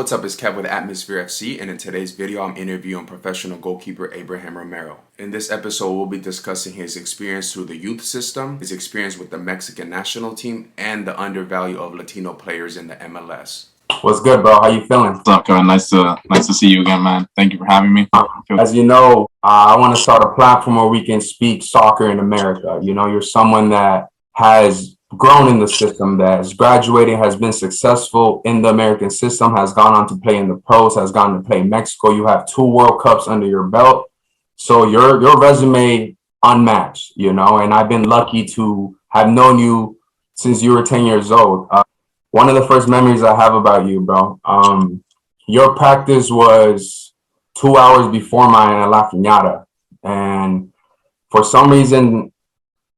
what's up? It's Kev with Atmosphere FC, and in today's video, I'm interviewing professional goalkeeper Abraham Romero. In this episode, we'll be discussing his experience through the youth system, his experience with the Mexican national team, and the undervalue of Latino players in the MLS. What's good, bro? How you feeling? What's up, Kevin? Nice to see you again, man. Thank you for having me. As you know, I want to start a platform where we can speak soccer in America. You know, you're someone that has grown in the system, that has graduated, has been successful in the American system, has gone on to play in the pros, has gone to play in Mexico. You have 2 World Cups under your belt. So your resume unmatched, you know, and I've been lucky to have known you since you were 10 years old. One of the first memories I have about you, bro, your practice was 2 hours before mine at La Piñata. And for some reason,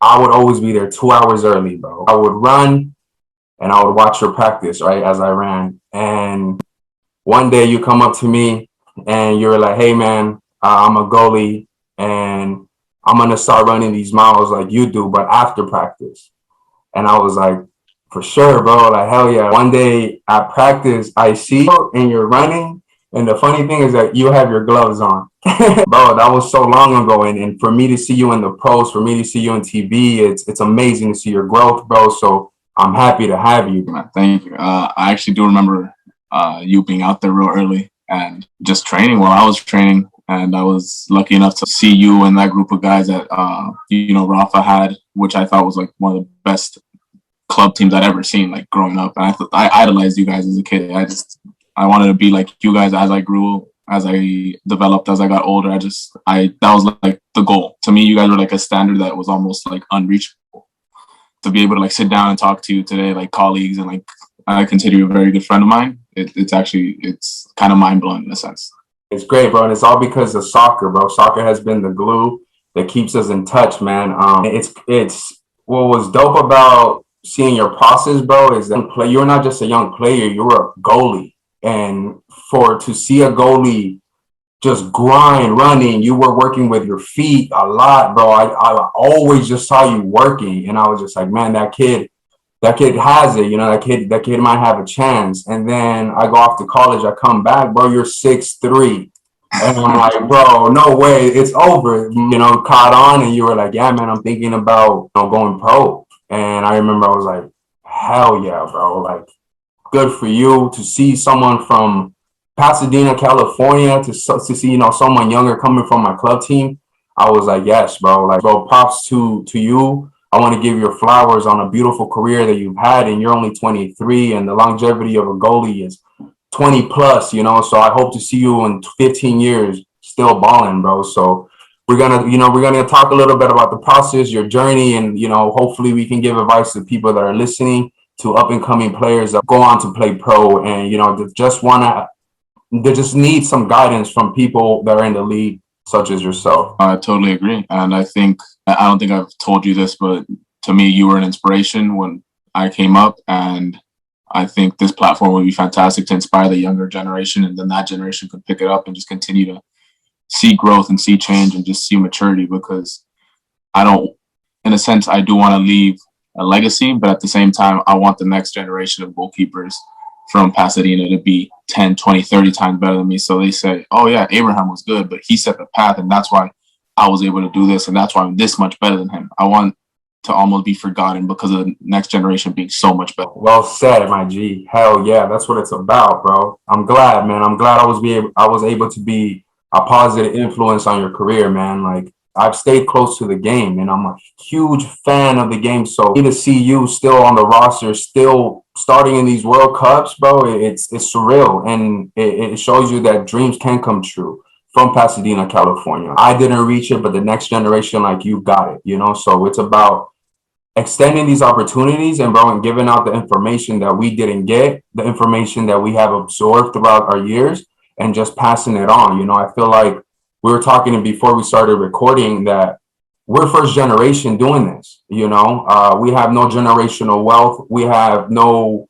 I would always be there 2 hours early, bro. I would run and I would watch your practice, right, as I ran. And one day you come up to me and you're like, hey, man, I'm a goalie and I'm going to start running these miles like you do, but after practice. And I was like, for sure, bro. Like, hell yeah. One day at practice, I see you and you're running. And the funny thing is that you have your gloves on. Bro, that was so long ago. And for me to see you in the pros, for me to see you on TV, it's amazing to see your growth, bro. So I'm happy to have you. Thank you. I actually do remember you being out there real early and just training while I was training. And I was lucky enough to see you and that group of guys that, Rafa had, which I thought was like one of the best club teams I'd ever seen, like growing up. And I idolized you guys as a kid. I wanted to be like you guys as I grew, as I developed, as I got older. That was like the goal. To me, you guys were like a standard that was almost like unreachable. To be able to like sit down and talk to you today, like colleagues, and like I consider you a very good friend of mine. It's kind of mind blowing in a sense. It's great, bro. And it's all because of soccer, bro. Soccer has been the glue that keeps us in touch, man. It's what was dope about seeing your process, bro, is that you're not just a young player, you're a goalie. And to see a goalie just grind, running, you were working with your feet a lot, bro. I always just saw you working, and I was just like, man, that kid has it, you know, that kid might have a chance. And then I go off to college, I come back, bro, you're 6'3". And I'm like, bro, no way, it's over. You know, caught on, and you were like, yeah, man, I'm thinking about, going pro. And I remember I was like, hell yeah, bro, like, good for you to see someone from Pasadena, California, to see, someone younger coming from my club team. I was like, yes, bro. Like, bro, props to you. I want to give you your flowers on a beautiful career that you've had, and you're only 23, and the longevity of a goalie is 20 plus, So I hope to see you in 15 years still balling, bro. So we're gonna talk a little bit about the process, your journey, and hopefully we can give advice to people that are listening, to up and coming players that go on to play pro, and they just need some guidance from people that are in the league, such as yourself. I totally agree, and I don't think I've told you this, but to me, you were an inspiration when I came up, and I think this platform would be fantastic to inspire the younger generation, and then that generation could pick it up and just continue to see growth and see change and just see maturity. Because I do want to leave a legacy, but at the same time, I want the next generation of goalkeepers from Pasadena to be 10, 20, 30 times better than me. So they say, oh yeah, Abraham was good, but he set the path, and that's why I was able to do this, and that's why I'm this much better than him. I want to almost be forgotten because of the next generation being so much better. Well said, my G. Hell yeah, that's what it's about, bro. I'm glad, man. I'm glad I was able to be a positive influence on your career, man. Like, I've stayed close to the game, and I'm a huge fan of the game. So to see you still on the roster, still starting in these World Cups, bro, it's surreal. And it shows you that dreams can come true from Pasadena, California. I didn't reach it, but the next generation, like you, got it, So it's about extending these opportunities and giving out the information that we didn't get, the information that we have absorbed throughout our years, and just passing it on. I feel like we were talking before we started recording that we're first generation doing this. We have no generational wealth. We have no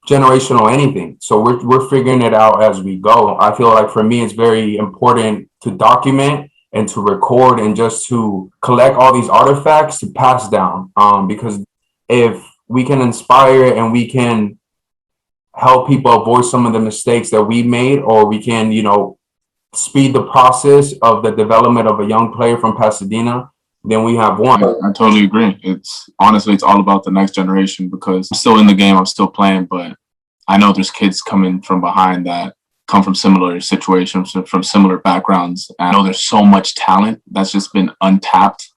generational anything. So we're figuring it out as we go. I feel like for me, it's very important to document and to record and just to collect all these artifacts to pass down. Because if we can inspire and we can help people avoid some of the mistakes that we made, or we can, speed the process of the development of a young player from Pasadena, then we have won. I totally agree. It's honestly, it's all about the next generation, because I'm still in the game, I'm still playing, but I know there's kids coming from behind that come from similar situations, from similar backgrounds. And I know there's so much talent that's just been untapped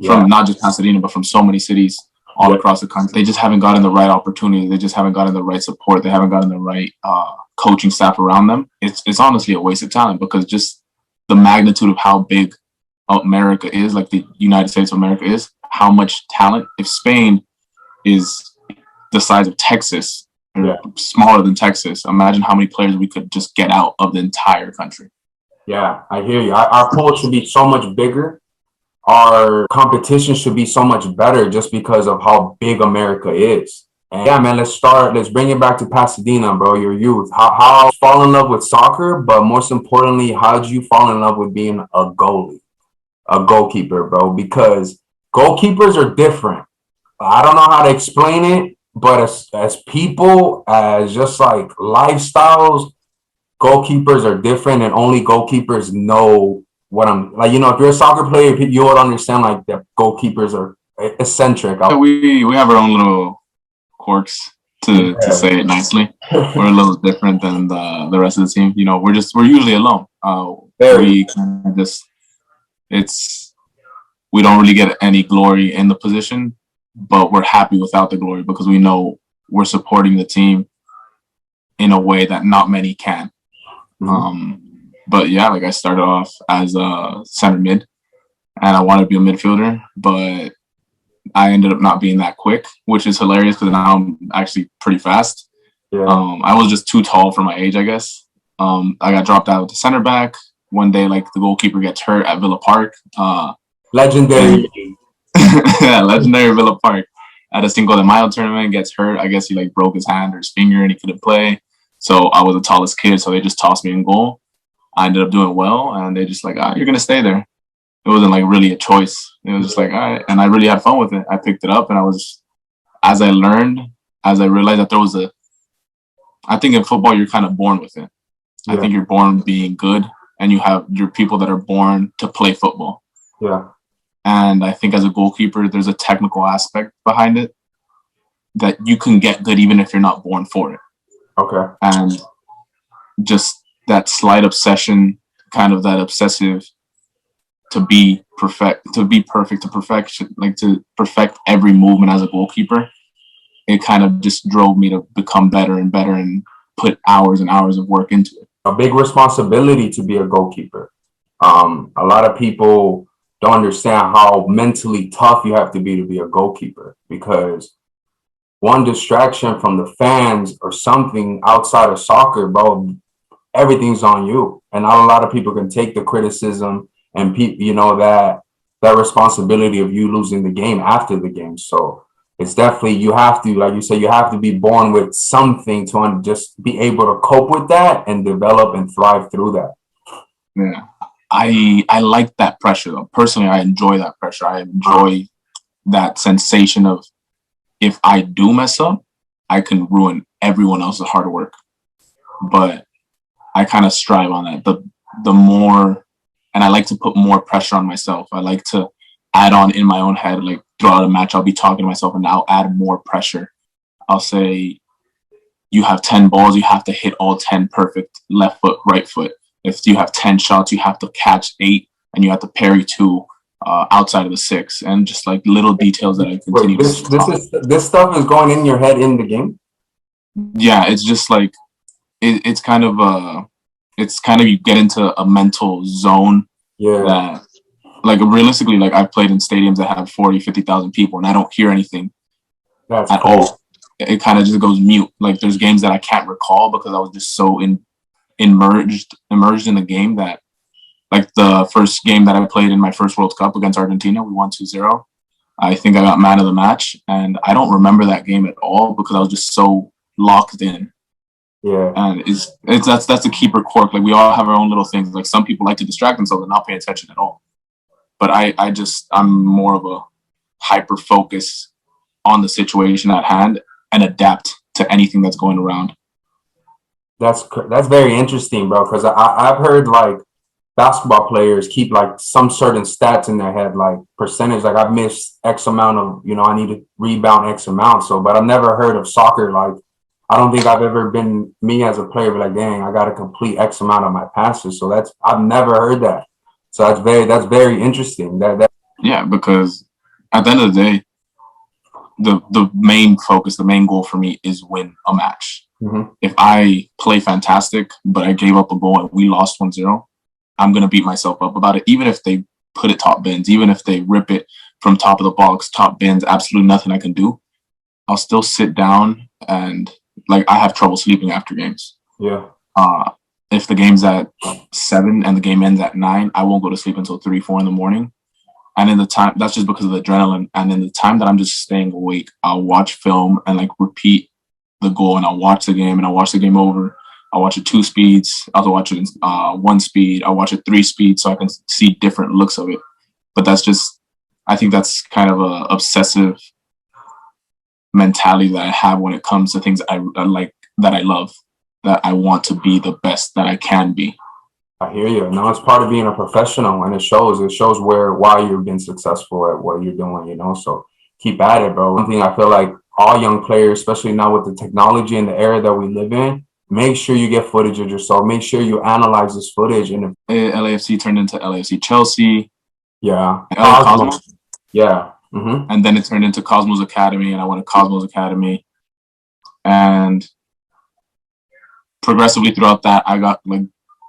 from not just Pasadena, but from so many cities all across the country. They just haven't gotten the right opportunity. They just haven't gotten the right support. They haven't gotten the right coaching staff around them. It's honestly a waste of talent, because just the magnitude of how big America is, like the United States of America is, how much talent. If Spain is the size of Texas, or smaller than Texas, imagine how many players we could just get out of the entire country. Yeah, I hear you. Our pool should be so much bigger. Our competition should be so much better just because of how big America is. And yeah, man, let's bring it back to Pasadena, bro, your youth. How fall in love with soccer, but most importantly, how did you fall in love with being a goalkeeper, bro? Because goalkeepers are different. I don't know how to explain it, but as people, as just like lifestyles, goalkeepers are different, and only goalkeepers know what I'm like. If you're a soccer player, you would understand like that goalkeepers are eccentric. We have our own little quirks, to say it nicely. We're a little different than the rest of the team. We're usually alone. We we don't really get any glory in the position, but we're happy without the glory, because we know we're supporting the team in a way that not many can. But yeah, like I started off as a center mid, and I wanted to be a midfielder, but I ended up not being that quick, which is hilarious, because now I'm actually pretty fast. I was just too tall for my age, I guess. I got dropped out with the center back. One day, like, the goalkeeper gets hurt at Villa Park. Legendary. Legendary Villa Park. At a Cinco de Mayo tournament, gets hurt. I guess he like broke his hand or his finger and he couldn't play. So I was the tallest kid, so they just tossed me in goal. I ended up doing well, and they just like, you're going to stay there. It wasn't like really a choice. It was just like, all right. And I really had fun with it. I picked it up, and as I realized that I think in football, you're kind of born with it. I think you're born being good, and you have your people that are born to play football. Yeah. And I think as a goalkeeper, there's a technical aspect behind it that you can get good even if you're not born for it. Okay. And just that slight obsession, kind of that obsessive to be perfect, to perfection, like to perfect every movement as a goalkeeper, it kind of just drove me to become better and better and put hours and hours of work into it. A big responsibility to be a goalkeeper. A lot of people don't understand how mentally tough you have to be a goalkeeper, because one distraction from the fans or something outside of soccer, bro, everything's on you. And not a lot of people can take the criticism and that responsibility of you losing the game after the game. So it's definitely, you have to, like you said, you have to be born with something to just be able to cope with that and develop and thrive through that. Yeah. I like that pressure, though. Personally, I enjoy that pressure. I enjoy that sensation of, if I do mess up, I can ruin everyone else's hard work. But I kind of strive on that. The more, and I like to put more pressure on myself. I like to add on in my own head, like throughout a match, I'll be talking to myself and I'll add more pressure. I'll say, you have 10 balls, you have to hit all 10 perfect, left foot, right foot. If you have 10 shots, you have to catch 8, and you have to parry 2 outside of the 6, and just like little details that I continue to. This stuff is going in your head in the game. Yeah, it's just like it's kind of you get into a mental zone. Yeah. That, like, realistically, like, I've played in stadiums that have 40, 50,000 people, and I don't hear anything at all. It kind of just goes mute. Like, there's games that I can't recall because I was just so immersed in the game, that, like, the first game that I played in my first World Cup against Argentina, we won 2-0. I think I got man of the match, and I don't remember that game at all because I was just so locked in. Yeah. And that's the keeper quirk. Like, we all have our own little things. Like, some people like to distract themselves and not pay attention at all. But I'm more of a hyper focus on the situation at hand and adapt to anything that's going around. That's very interesting, bro. Because I've heard like basketball players keep like some certain stats in their head, like percentage. Like I've missed X amount of, I need to rebound X amount. So, but I've never heard of soccer. Like I don't think I've ever been me as a player, be like, dang, I got to complete X amount of my passes. So I've never heard that. So that's very interesting. Yeah, because at the end of the day, the main focus, the main goal for me is win a match. Mm-hmm. If I play fantastic, but I gave up a goal and we lost 1-0, I'm going to beat myself up about it. Even if they put it top bins, even if they rip it from top of the box, top bins, absolutely nothing I can do. I'll still sit down and like I have trouble sleeping after games. Yeah. If the game's at 7 and the game ends at 9, I won't go to sleep until 3, 4 in the morning. And in the time, that's just because of the adrenaline. And in the time that I'm just staying awake, I'll watch film and like repeat the goal, and I'll watch the game and I'll watch the game over. I'll watch it 2 speeds. I'll watch it in 1 speed. I'll watch it 3 speeds so I can see different looks of it. But that's just, I think that's kind of a obsessive mentality that I have when it comes to things I like, that I love, that I want to be the best that I can be. I hear you. No, it's part of being a professional, and it shows. It shows why you've been successful at what you're doing. So keep at it, bro. One thing I feel like all young players, especially now with the technology and the era that we live in, make sure you get footage of yourself. Make sure you analyze this footage. And LAFC turned into LAFC Chelsea. Yeah. Cosmos. Yeah. Mm-hmm. And then it turned into Cosmos Academy, and I went to Cosmos Academy. And progressively throughout that, I got like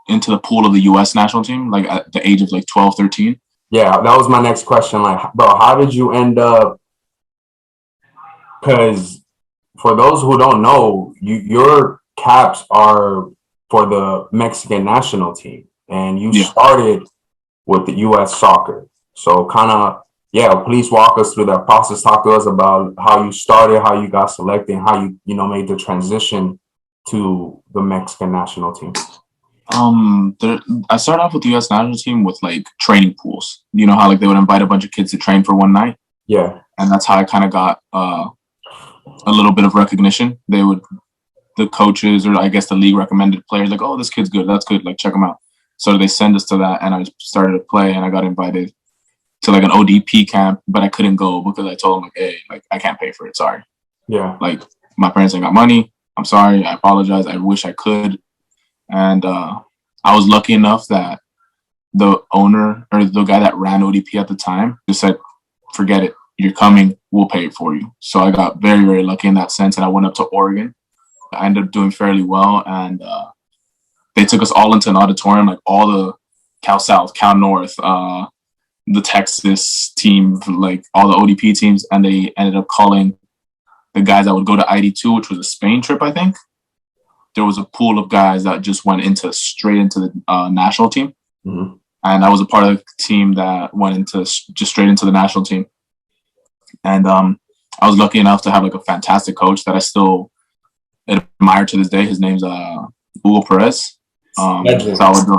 into the pool of the U.S. national team, like at the age of like 12, 13. Yeah, that was my next question. Like, bro, how did you end up? Because for those who don't know, your caps are for the Mexican national team, and you started with the U.S. soccer. So kind of, please walk us through that process. Talk to us about how you started, how you got selected, and how you made the transition to the Mexican national team. I started off with the U.S. national team with like training pools. You know how like they would invite a bunch of kids to train for one night? Yeah. And that's how I kind of got a little bit of recognition. The coaches, or I guess the league, recommended players like, oh, this kid's good, that's good, like check him out. So they send us to that, and I started to play, and I got invited to like an ODP camp, but I couldn't go because I told them like, hey, like I can't pay for it, sorry. Yeah. Like my parents ain't got money. I'm sorry. I apologize. I wish I could. And I was lucky enough that the owner, or the guy that ran ODP at the time, just said, forget it. You're coming. We'll pay it for you. So I got very, very lucky in that sense. And I went up to Oregon. I ended up doing fairly well. And they took us all into an auditorium, like all the Cal South, Cal North, the Texas team, like all the ODP teams. And they ended up calling the guys that would go to ID2, which was a Spain trip, I think. There was a pool of guys that just went straight into the national team. Mm-hmm. And I was a part of the team that went just straight into the national team. And I was lucky enough to have like a fantastic coach that I still admire to this day. His name's Hugo Perez. Salvadoran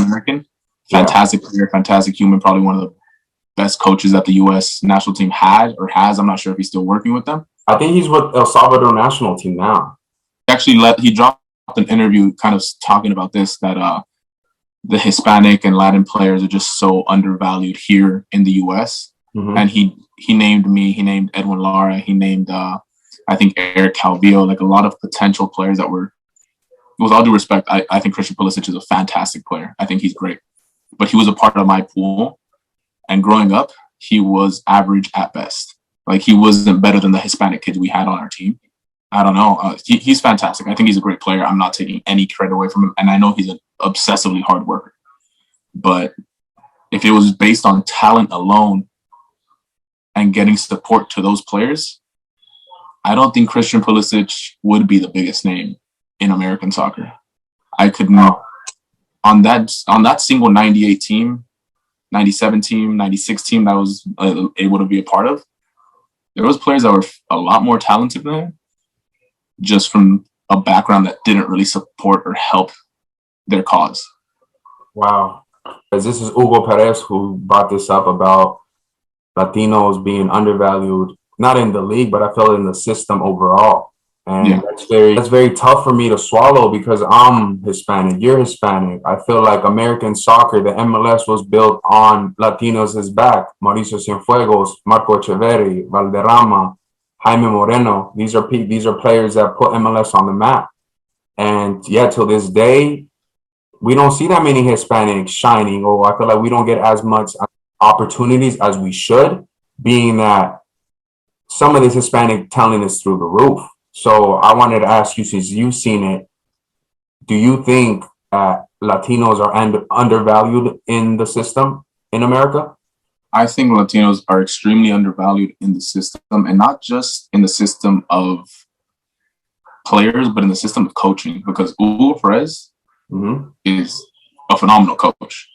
American. Fantastic player, fantastic human, probably one of the best coaches that the U.S. national team had or has. I'm not sure if he's still working with them. I think he's with El Salvador national team now. He dropped an interview kind of talking about this, that the Hispanic and Latin players are just so undervalued here in the U.S. Mm-hmm. And he named me, he named Edwin Lara, he named I think Eric Calvillo, like a lot of potential players that were, with all due respect, I think Christian Pulisic is a fantastic player. I think he's great. But he was a part of my pool. And growing up, he was average at best. Like he wasn't better than the Hispanic kids we had on our team. I don't know. He's fantastic. I think he's a great player. I'm not taking any credit away from him. And I know he's an obsessively hard worker. But if it was based on talent alone and getting support to those players, I don't think Christian Pulisic would be the biggest name in American soccer. I could not. On that single 98 team, 97 team, 96 team that I was able to be a part of, there was players that were a lot more talented than him, just from a background that didn't really support or help their cause. Wow. Because this is Hugo Perez who brought this up about Latinos being undervalued, not in the league, but I feel in the system overall. And that's very tough for me to swallow because I'm Hispanic, you're Hispanic. I feel like American soccer, the MLS was built on Latinos' back. Mauricio Cienfuegos, Marco Echeverri, Valderrama, Jaime Moreno. These are players that put MLS on the map. And yeah, till this day, we don't see that many Hispanics shining, or I feel like we don't get as much opportunities as we should, being that some of this Hispanic talent is through the roof. So I wanted to ask you, since you've seen it, do you think that Latinos are undervalued in the system in America? I think Latinos are extremely undervalued in the system, and not just in the system of players, but in the system of coaching, because Hugo Perez is a phenomenal coach.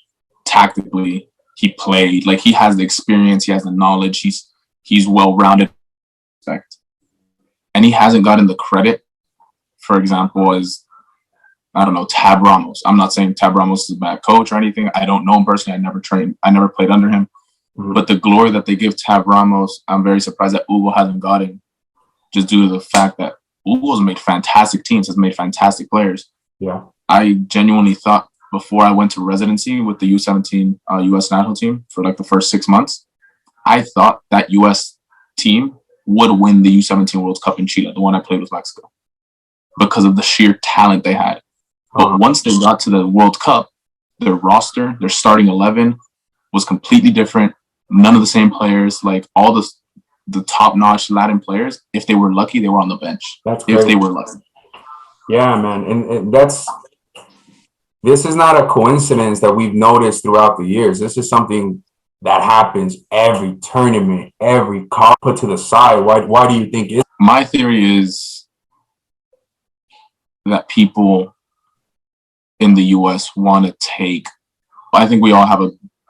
Tactically, he played, like, he has the experience, he has the knowledge, he's well-rounded, and he hasn't gotten the credit, for example, as, I don't know, Tab Ramos. I'm not saying Tab Ramos is a bad coach or anything. I don't know him personally. I never played under him. But the glory that they give Tab Ramos, I'm very surprised that Hugo hasn't gotten, just due to the fact that Hugo's made fantastic teams, has made fantastic players. Yeah. I genuinely thought before I went to residency with the U17 U.S. national team for like the first 6 months, I thought that U.S. team would win the U17 World Cup in Chile, the one I played with Mexico, because of the sheer talent they had. But once they got to the World Cup, their roster, their starting 11 was completely different. None of the same players, like all the top-notch Latin players, if they were lucky, they were on the bench. That's if they were lucky. Yeah, man. And this is not a coincidence that we've noticed throughout the years. This is something that happens every tournament, every call put to the side. Why do you think it? My theory is that people in the U.S. want to take, I think we all have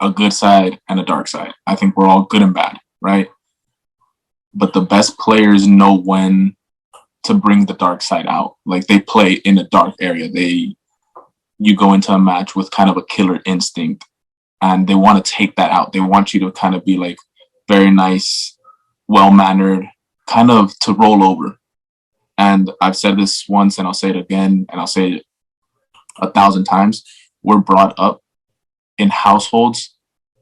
a good side and a dark side. I think we're all good and bad, right? But the best players know when to bring the dark side out. Like, they play in a dark area. You go into a match with kind of a killer instinct, and they want to take that out. They want you to kind of be like very nice, well-mannered, kind of to roll over. And I've said this once, and I'll say it again, and I'll say it 1,000 times. We're brought up in households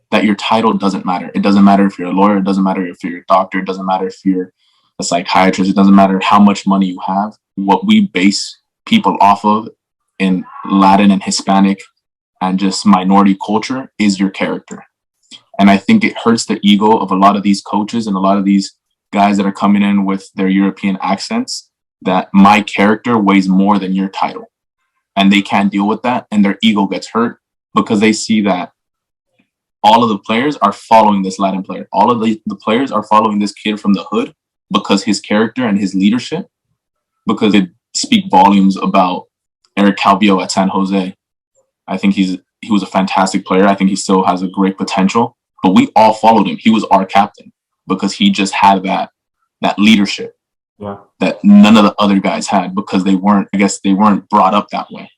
that your title doesn't matter. It doesn't matter if you're a lawyer. It doesn't matter if you're a doctor. It doesn't matter if you're a psychiatrist. It doesn't matter how much money you have. What we base people off of in Latin and Hispanic and just minority culture is your character. And I think it hurts the ego of a lot of these coaches and a lot of these guys that are coming in with their European accents, that my character weighs more than your title. And they can't deal with that, and their ego gets hurt because they see that all of the players are following this Latin player. All of the players are following this kid from the hood because his character and his leadership, because it speak volumes about Eric Calvillo at San Jose. I think he was a fantastic player. I think he still has a great potential, but we all followed him. He was our captain because he just had that leadership that none of the other guys had, because they weren't brought up that way.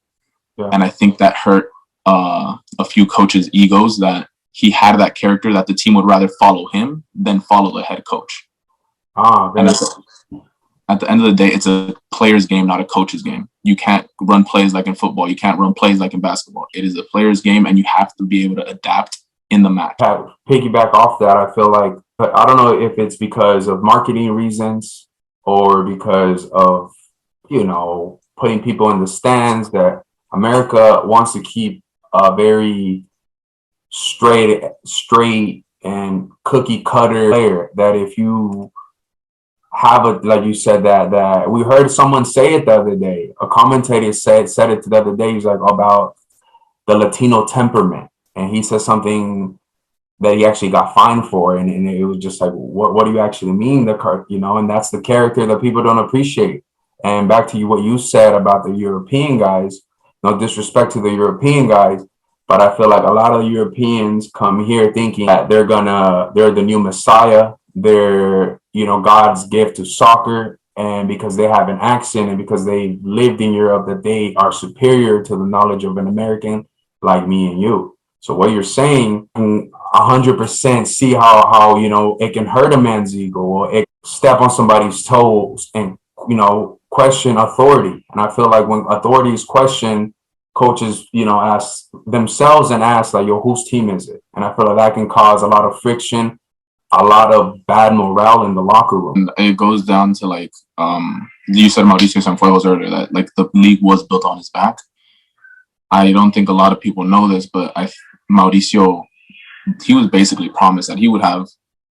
Yeah. And I think that hurt a few coaches' egos, that he had that character that the team would rather follow him than follow the head coach. And at the end of the day, it's a player's game, not a coach's game. You can't run plays like in football. You can't run plays like in basketball. It is a player's game, and you have to be able to adapt in the match. Piggyback off that, I feel like, I don't know if it's because of marketing reasons or because of, putting people in the stands, that America wants to keep a very straight and cookie cutter player, that if you have like you said, that we heard someone say it the other day, a commentator said it the other day. He's like, about the Latino temperament, and he said something that he actually got fined for, and it was just like, what do you actually mean, and that's the character that people don't appreciate. And back to what you said about the European guys, no disrespect to the European guys, but I feel like a lot of the Europeans come here thinking that they're the new Messiah. They're, God's gift to soccer. And because they have an accent and because they lived in Europe, that they are superior to the knowledge of an American like me and you. So what you're saying, 100% see how it can hurt a man's ego, or it step on somebody's toes and, quote question authority. And I feel like when authority is questioned, coaches, ask themselves and ask like, yo, whose team is it? And I feel like that can cause a lot of friction, a lot of bad morale in the locker room. And it goes down to like, you said Mauricio Sanfuegos earlier that like the league was built on his back. I don't think a lot of people know this, but Mauricio, he was basically promised that he would have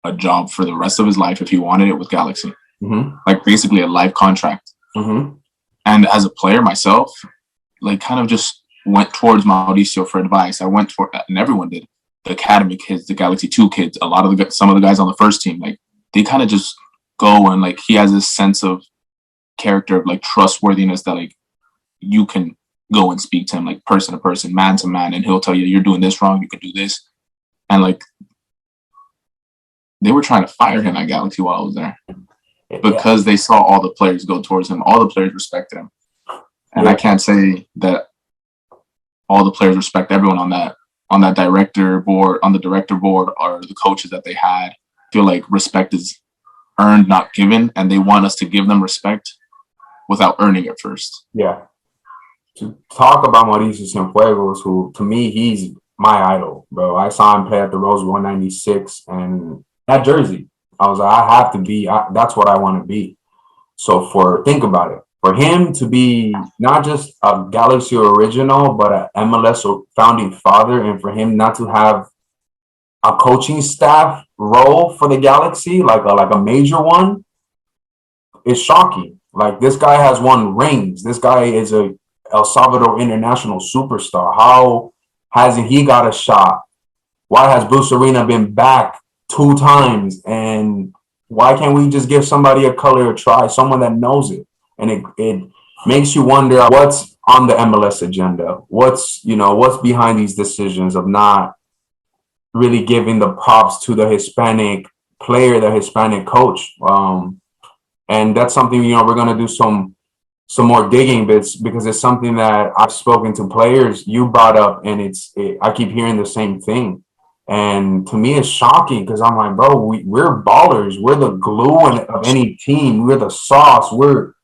a job for the rest of his life if he wanted it with Galaxy. Mm-hmm. Like basically a life contract. Mm-hmm. And as a player myself, like kind of just went towards Mauricio for advice. I went for, and everyone did. The academy kids, the Galaxy 2 kids, some of the guys on the first team, like they kind of just go, and like he has this sense of character of like trustworthiness that like you can go and speak to him like person to person, man to man, and he'll tell you you're doing this wrong, you can do this. And like they were trying to fire him at Galaxy while I was there because they saw all the players go towards him. All the players respected him. And I can't say that all the players respect everyone on the director board, or the coaches that they had. I feel like respect is earned, not given, and they want us to give them respect without earning it first. Yeah. To talk about Mauricio Cienfuegos, who to me, he's my idol, bro. I saw him play at the Rose 196, and that jersey, I was like, I have to be, that's what I want to be. So think about it. For him to be not just a Galaxy original, but an MLS founding father, and for him not to have a coaching staff role for the Galaxy, like a major one, is shocking. Like, this guy has won rings. This guy is a El Salvador international superstar. How hasn't he got a shot? Why has Bruce Arena been back 2 times? And why can't we just give somebody a color a try, someone that knows it? And it makes you wonder what's on the MLS agenda. What's behind these decisions of not really giving the props to the Hispanic player, the Hispanic coach. And that's something, we're going to do some more digging bits, because it's something that I've spoken to players, you brought up, and I keep hearing the same thing. And to me, it's shocking, because I'm like, bro, we're ballers. We're the glue of any team. We're the sauce. We're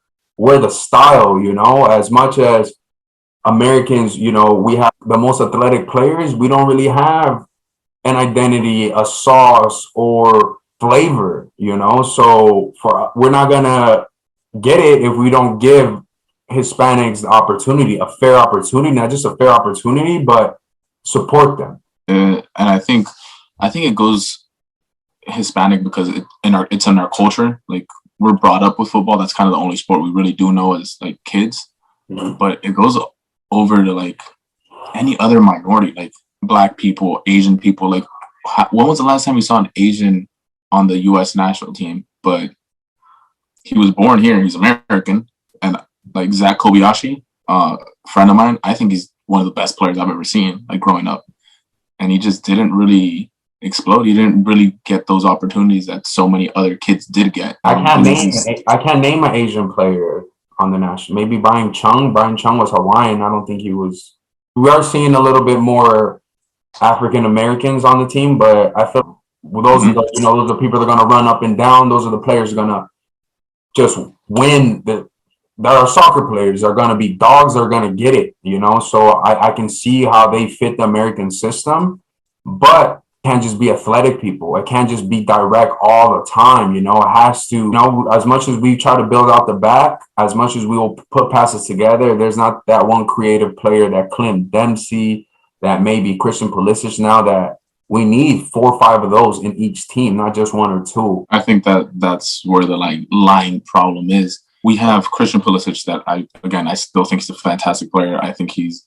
the style, as much as Americans, we have the most athletic players. We don't really have an identity, a sauce, or flavor, so we're not going to get it if we don't give Hispanics the opportunity, a fair opportunity, not just a fair opportunity, but support them. And I think it goes Hispanic because it's in our culture. Like, we're brought up with football. That's kind of the only sport we really do know as like kids. Mm-hmm. But it goes over to like any other minority, like Black people, Asian people. Like, when was the last time we saw an Asian on the U.S. national team? But he was born here. He's American. And like Zach Kobayashi, friend of mine, I think he's one of the best players I've ever seen, like growing up. And he just didn't really explode. He didn't really get those opportunities that so many other kids did get. I can't name an Asian player on the national. Maybe Brian Chung. Brian Chung was Hawaiian. I don't think he was. We are seeing a little bit more African Americans on the team, but I feel those are those are people that are going to run up and down. Those are the players that are going to just win. That are soccer players, are going to be dogs, are going to get it, so I can see how they fit the American system, but it can't just be athletic people. It can't just be direct all the time. It has to, as much as we try to build out the back, as much as we will put passes together, there's not that one creative player, that Clint Dempsey, that maybe Christian Pulisic now, that we need 4 or 5 of those in each team, not just 1 or 2. I think that's where the line problem is. We have Christian Pulisic that I still think he's a fantastic player. I think he's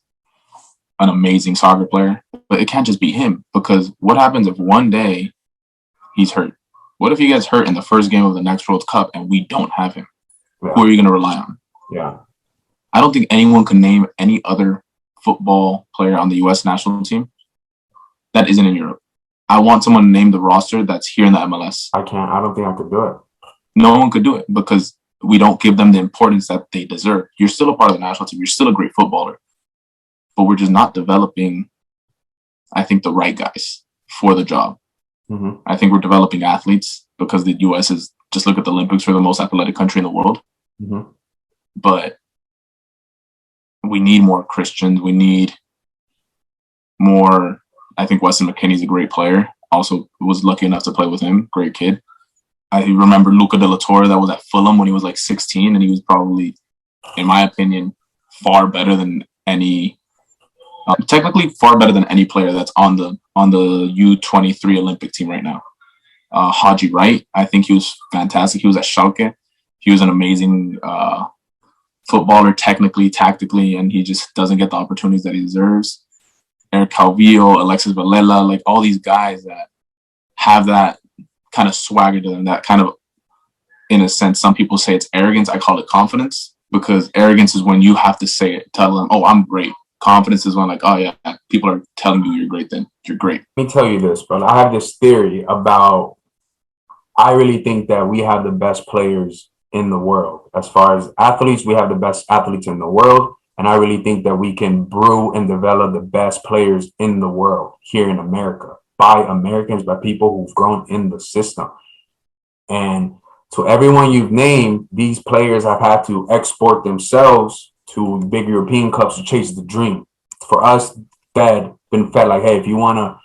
an amazing soccer player, but it can't just be him, because what happens if one day he's hurt? What if he gets hurt in the first game of the next World Cup and we don't have him? Yeah. Who are you going to rely on? Yeah. I don't think anyone can name any other football player on the U.S. national team that isn't in Europe. I want someone to name the roster that's here in the MLS. I can't. I don't think I could do it. No one could do it because we don't give them the importance that they deserve. You're still a part of the national team. You're still a great footballer. But we're just not developing, I think, the right guys for the job. Mm-hmm. I think we're developing athletes because the U.S. is, just look at the Olympics, we're the most athletic country in the world. Mm-hmm. but we need more Christians. We need more. I think Weston McKennie's a great player. Also was lucky enough to play with him. Great kid. I remember Luca De La Torre that was at Fulham when he was like 16, and he was probably, in my opinion, far better than any, technically far better than any player that's on the U23 Olympic team right now. Haji Wright, I think he was fantastic. He was at Schalke. He was an amazing footballer, technically, tactically, and he just doesn't get the opportunities that he deserves. Eric Calvillo, Alexis Balela, like all these guys that have that kind of swagger to them, that kind of, in a sense, some people say it's arrogance. I call it confidence, because arrogance is when you have to say it, tell them, oh, I'm great. Confidence is when, like, oh, yeah, people are telling you you're great, then you're great. Let me tell you this, brother. I have this theory about, I really think that we have the best players in the world. As far as athletes, we have the best athletes in the world. And I really think that we can brew and develop the best players in the world here in America by Americans, by people who've grown in the system. And to everyone you've named, these players have had to export themselves to big European clubs to chase the dream. For us, that been fed like, hey, if you want to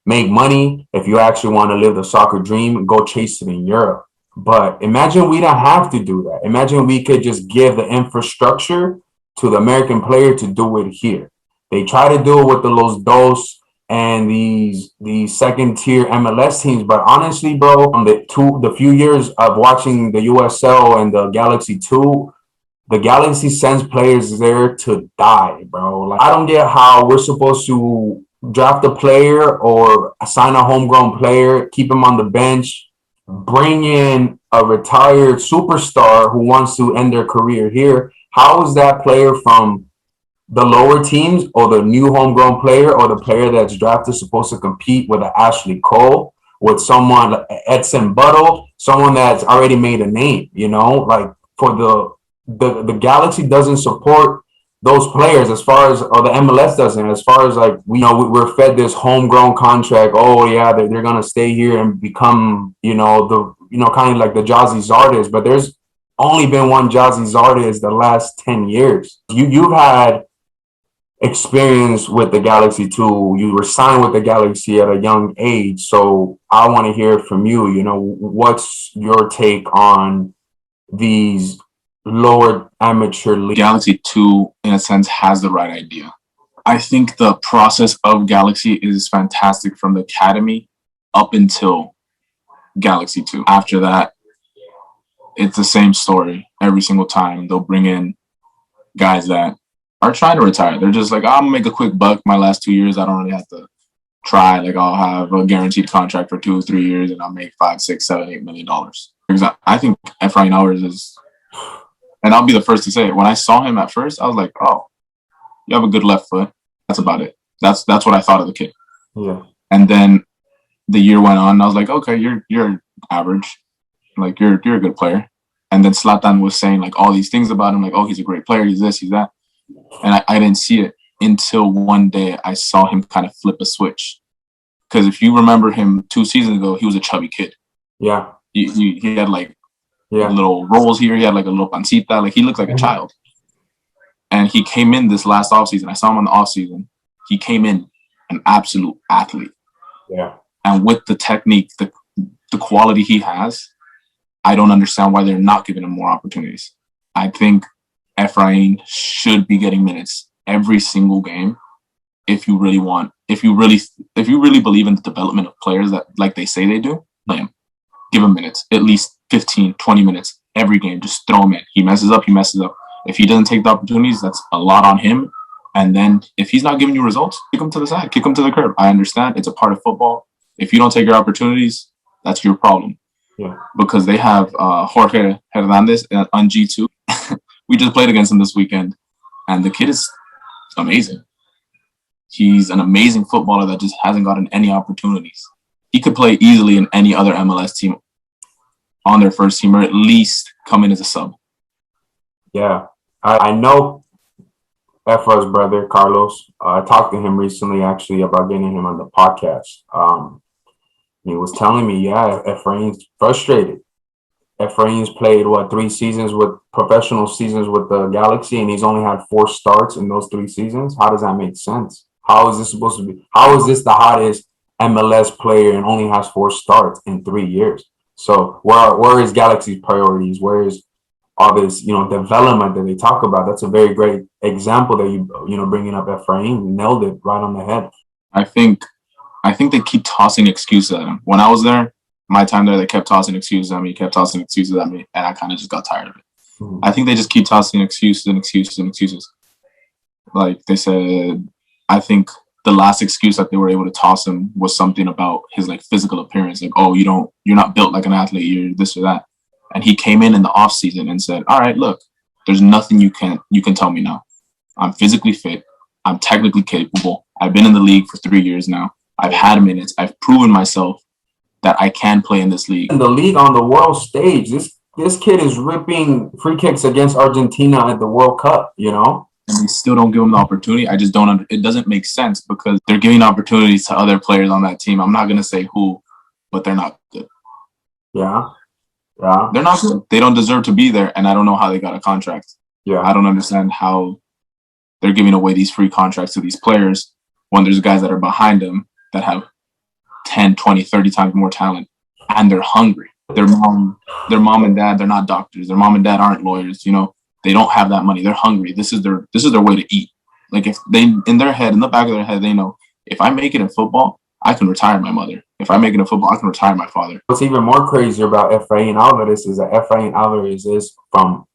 make money, if you actually want to live the soccer dream, go chase it in Europe. But imagine we don't have to do that. Imagine we could just give the infrastructure to the American player to do it here. They try to do it with the Los Dos and these second tier MLS teams, but honestly, bro, from the few years of watching the USL and the Galaxy 2, the Galaxy sends players there to die, bro. Like, I don't get how we're supposed to draft a player or assign a homegrown player, keep him on the bench, bring in a retired superstar who wants to end their career here. How is that player from the lower teams or the new homegrown player or the player that's drafted supposed to compete with an Ashley Cole, with someone like Edson Buttle, someone that's already made a name, you know? Like, for the Galaxy doesn't support those players as far as, or the MLS doesn't, as far as like, we know we're fed this homegrown contract. Oh yeah, they're going to stay here and become, kind of like the Jazzy Zardes, but there's only been one Jazzy Zardes the last 10 years. You've had experience with the Galaxy too. You were signed with the Galaxy at a young age. So I want to hear from you, what's your take on these lower amateur league? Galaxy 2, in a sense, has the right idea. I think the process of Galaxy is fantastic from the academy up until Galaxy 2. After that, it's the same story every single time. They'll bring in guys that are trying to retire. They're just like, I'm going to make a quick buck my last 2 years. I don't really have to try. Like, I'll have a guaranteed contract for 2 or 3 years and I'll make $5, $6, $7, $8 million. Because I think Efrain Alvarez is, and I'll be the first to say it, when I saw him at first, I was like, oh, you have a good left foot. That's about it. That's what I thought of the kid. Yeah. And then the year went on, and I was like, okay, you're average. Like, you're a good player. And then Zlatan was saying like all these things about him, like, oh, he's a great player, he's this, he's that. And I didn't see it until one day I saw him kind of flip a switch. Because if you remember him 2 seasons ago, he was a chubby kid. Yeah. He had like little rolls here. He had like a little pancita. Like, he looked like a child. And he came in this last offseason. I saw him on the offseason. He came in an absolute athlete. Yeah. And with the technique, the quality he has, I don't understand why they're not giving him more opportunities. I think Efrain should be getting minutes every single game. If you really believe in the development of players that, like they say they do, play him. Give him minutes, at least 15, 20 minutes every game. Just throw him in. He messes up. If he doesn't take the opportunities, that's a lot on him. And then if he's not giving you results, kick him to the side, kick him to the curb. I understand. It's a part of football. If you don't take your opportunities, that's your problem. Yeah. Because they have Jorge Hernandez on G2. We just played against him this weekend, and the kid is amazing. He's an amazing footballer that just hasn't gotten any opportunities. He could play easily in any other MLS team on their first team, or at least come in as a sub. Yeah. I know Efra's brother, Carlos. I talked to him recently, actually, about getting him on the podcast. He was telling me, Efrain's frustrated. Efrain's played what 3 seasons with professional seasons with the Galaxy, and he's only had 4 starts in those 3 seasons. How does that make sense? How is this supposed to be? How is this the hottest MLS player and only has 4 starts in 3 years? So where is Galaxy's priorities? Where is all this development that they talk about? That's a very great example that you bringing up. Efrain nailed it right on the head. I think they keep tossing excuses at him. When I was there, my time there, they kept tossing excuses at me, and I kind of just got tired of it. Mm-hmm. I think they just keep tossing excuses and excuses and excuses. Like they said, I think the last excuse that they were able to toss him was something about his like physical appearance. Like, oh, you're not built like an athlete, you're this or that. And he came in the off season and said, all right, look, there's nothing you can tell me now. I'm physically fit. I'm technically capable. I've been in the league for 3 years now. I've had minutes. I've proven myself that I can play in this league. In the league on the world stage, this kid is ripping free kicks against Argentina at the World Cup, And they still don't give him the opportunity. I just don't. It doesn't make sense because they're giving opportunities to other players on that team. I'm not going to say who, but they're not good. Yeah. They're not good. They don't deserve to be there, and I don't know how they got a contract. Yeah. I don't understand how they're giving away these free contracts to these players when there's guys that are behind them that have 10, 20, 30 times more talent, and they're hungry. Their mom and dad, they're not doctors. Their mom and dad aren't lawyers. They don't have that money. They're hungry. This is their way to eat. Like if they, in the back of their head, they know if I make it in football, I can retire my mother. If I make it in football, I can retire my father. What's even more crazy about Efrain Alvarez is that Efrain Alvarez is from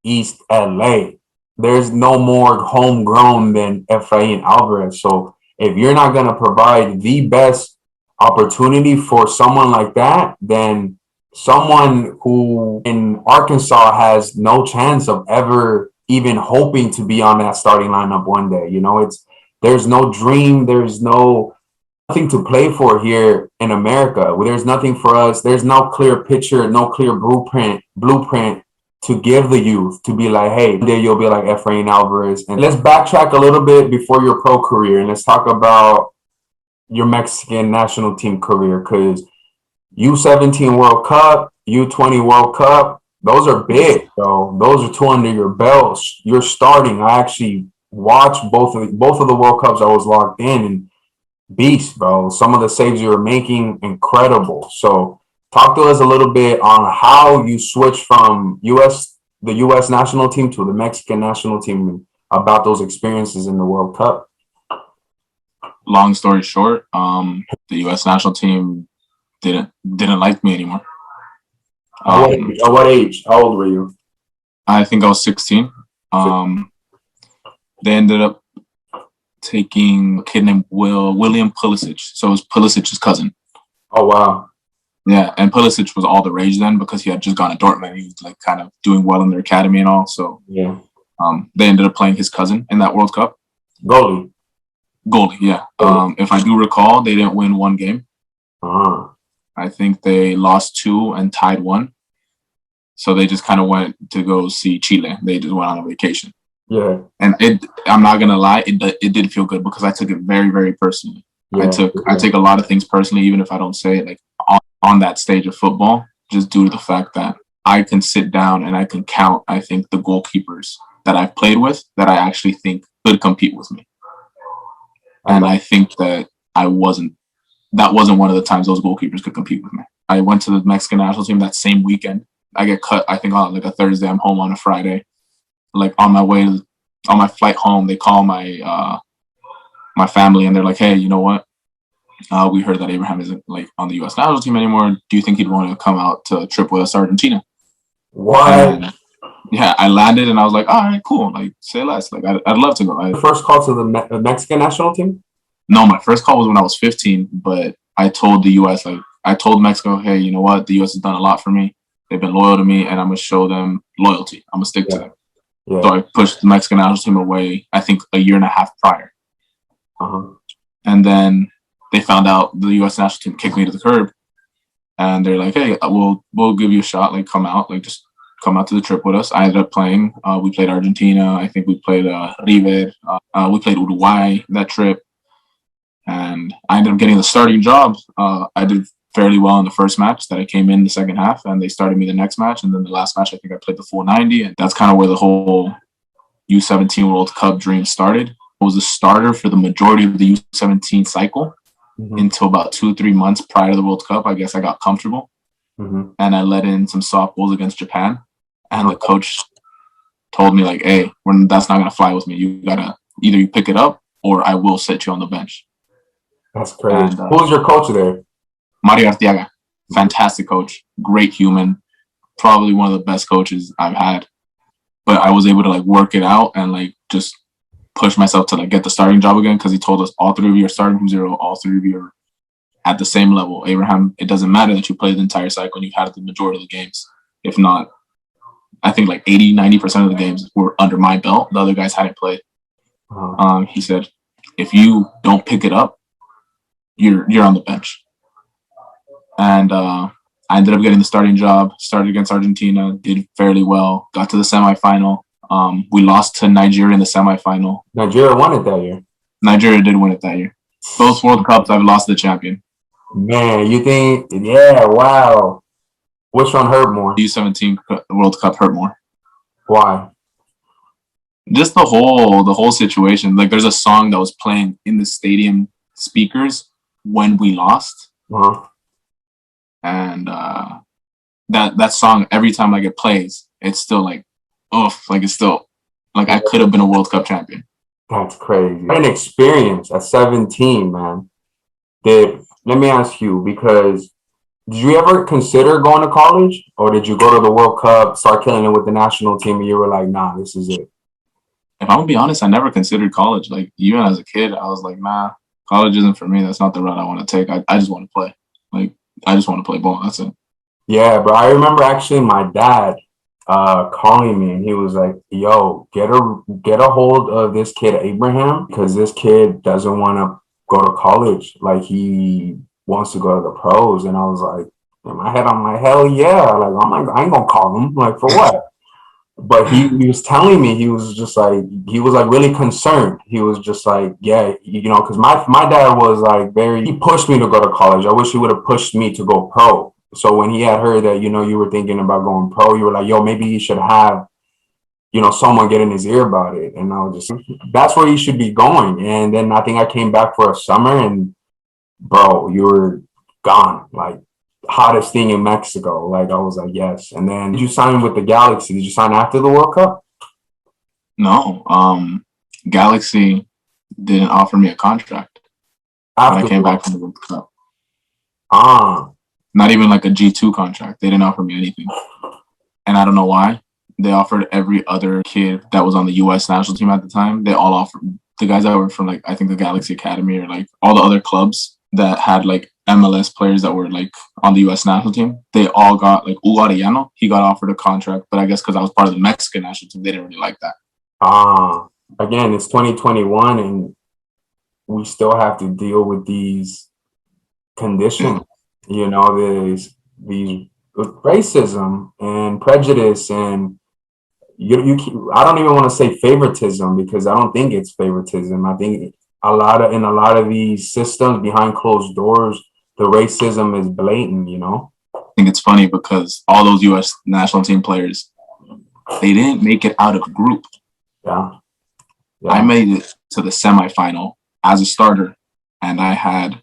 East LA. There's no more homegrown than Efrain Alvarez. So if you're not going to provide the best opportunity for someone like that, then someone who in Arkansas has no chance of ever even hoping to be on that starting lineup one day. There's no dream. There's nothing to play for here in America. There's nothing for us. There's no clear picture, no clear blueprint to give the youth to be like, hey, one day you'll be like Efrain Alvarez. And let's backtrack a little bit before your pro career, and let's talk about your Mexican national team career, because U17 World Cup, U20 World Cup, those are big, though. Those are two under your belts. You're starting. I actually watched both of the World Cups. I was locked in, and beast, bro. Some of the saves you were making, incredible. So talk to us a little bit on how you switched from the U.S. national team to the Mexican national team, and about those experiences in the World Cup. Long story short, the U.S. national team didn't like me anymore. At what age? How old were you? I think I was 16. They ended up taking a kid named William Pulisic. So it was Pulisic's cousin. Oh, wow. Yeah, and Pulisic was all the rage then because he had just gone to Dortmund. He was like kind of doing well in their academy and all. So yeah, they ended up playing his cousin in that World Cup. Goalie, yeah. If I do recall, they didn't win one game. I think they lost 2 and tied 1. So they just kind of went to go see Chile. They just went on a vacation. Yeah. And I'm not going to lie, it did feel good because I took it very, very personally. Yeah, I take a lot of things personally, even if I don't say it like on that stage of football, just due to the fact that I can sit down and I can count, I think, the goalkeepers that I've played with that I actually think could compete with me. And I think that wasn't one of the times those goalkeepers could compete with me. I went to the Mexican national team that same weekend. I get cut, I think, on like a Thursday. I'm home on a Friday. Like on my flight home, they call my family and they're like, hey, you know what? We heard that Abraham isn't like on the U.S. national team anymore. Do you think he'd want to come out to a trip with us to Argentina? What? Yeah, I landed and I was like, all right, cool. Like, say less. Like, I'd love to go. The first call to the Mexican national team? No, my first call was when I was 15, but I told the U.S., I told Mexico, hey, you know what? The U.S. has done a lot for me. They've been loyal to me, and I'm going to show them loyalty. I'm going to stick to them. Yeah. So I pushed the Mexican national team away, I think, a year and a half prior. And then they found out the U.S. national team kicked me to the curb. And they're like, hey, we'll give you a shot. Like, come out. Like, just come out to the trip with us. I ended up playing. We played Argentina. I think we played River. We played Uruguay that trip. And I ended up getting the starting job. I did fairly well in the first match that I came in the second half, and they started me the next match. And then the last match, I think I played the full 90. And that's kind of where the whole U17 World Cup dream started. I was a starter for the majority of the U17 cycle until about 2-3 months prior to the World Cup. I guess I got comfortable and I let in some soft goals against Japan. And the coach told me, like, hey, that's not going to fly with me. You got to either you pick it up or I will sit you on the bench. That's crazy. And, who was your coach there? Mario Arteaga. Fantastic coach. Great human. Probably one of the best coaches I've had. But I was able to like work it out and like just push myself to like get the starting job again, because he told us all three of you are starting from zero. All three of you are at the same level. Abraham, it doesn't matter that you played the entire cycle and you've had the majority of the games. If not, I think like 80-90% of the games were under my belt. The other guys hadn't played. He said, if you don't pick it up, you're on the bench. And I ended up getting the starting job, started against Argentina, did fairly well, got to the semifinal. We lost to Nigeria in the semifinal. Nigeria won it that year. Nigeria did win it that year. Both World Cups, I've lost to the champion. Man, you think, yeah, wow. Which one hurt more? The U17 World Cup hurt more. Why? Just the whole situation. Like, there's a song that was playing in the stadium speakers when we lost. And that song, every time like it plays, it's still like, it's still like I could have been a World Cup champion. That's crazy. What an experience at 17, man. Let me ask you, because did you ever consider going to college, or did you go to the World Cup, start killing it with the national team, and you were like, nah, this is it? If I'm gonna be honest, I never considered college. Like, even as a kid, I was like, nah, college isn't for me. That's not the route I want to take. I just want to play. Like, I just want to play ball. That's it. Yeah, bro. I remember actually my dad calling me, and he was like, yo, get a hold of this kid Abraham, because this kid doesn't want to go to college. Like, he wants to go to the pros. And I was like, in my head, I'm like, hell yeah. Like, I ain't gonna call him. Like, for what? But he was telling me, he was like really concerned. He was just like, yeah, because my dad was like he pushed me to go to college. I wish he would have pushed me to go pro. So when he had heard that, you were thinking about going pro, you were like, yo, maybe he should have, someone get in his ear about it. And I was just, that's where he should be going. And then I think I came back for a summer, and bro, you were gone. Like, hottest thing in Mexico. Like, I was like, yes. And then did you sign with the Galaxy? Did you sign after the World Cup? No. Galaxy didn't offer me a contract when I came back from the World Cup. Not even like a G2 contract. They didn't offer me anything. And I don't know why. They offered every other kid that was on the U.S. national team at the time. They all offered, the guys that were from like, I think the Galaxy Academy, or like all the other clubs that had like MLS players that were like on the U.S. national team, they all got, like Hugo Arellano, he got offered a contract, but I guess because I was part of the Mexican national team, they didn't really like that. Again, it's 2021, and we still have to deal with these conditions, these racism and prejudice, and I don't even want to say favoritism, because I don't think it's favoritism. I think in a lot of these systems behind closed doors, the racism is blatant, I think it's funny because all those U.S. national team players, they didn't make it out of the group. Yeah. I made it to the semifinal as a starter, and I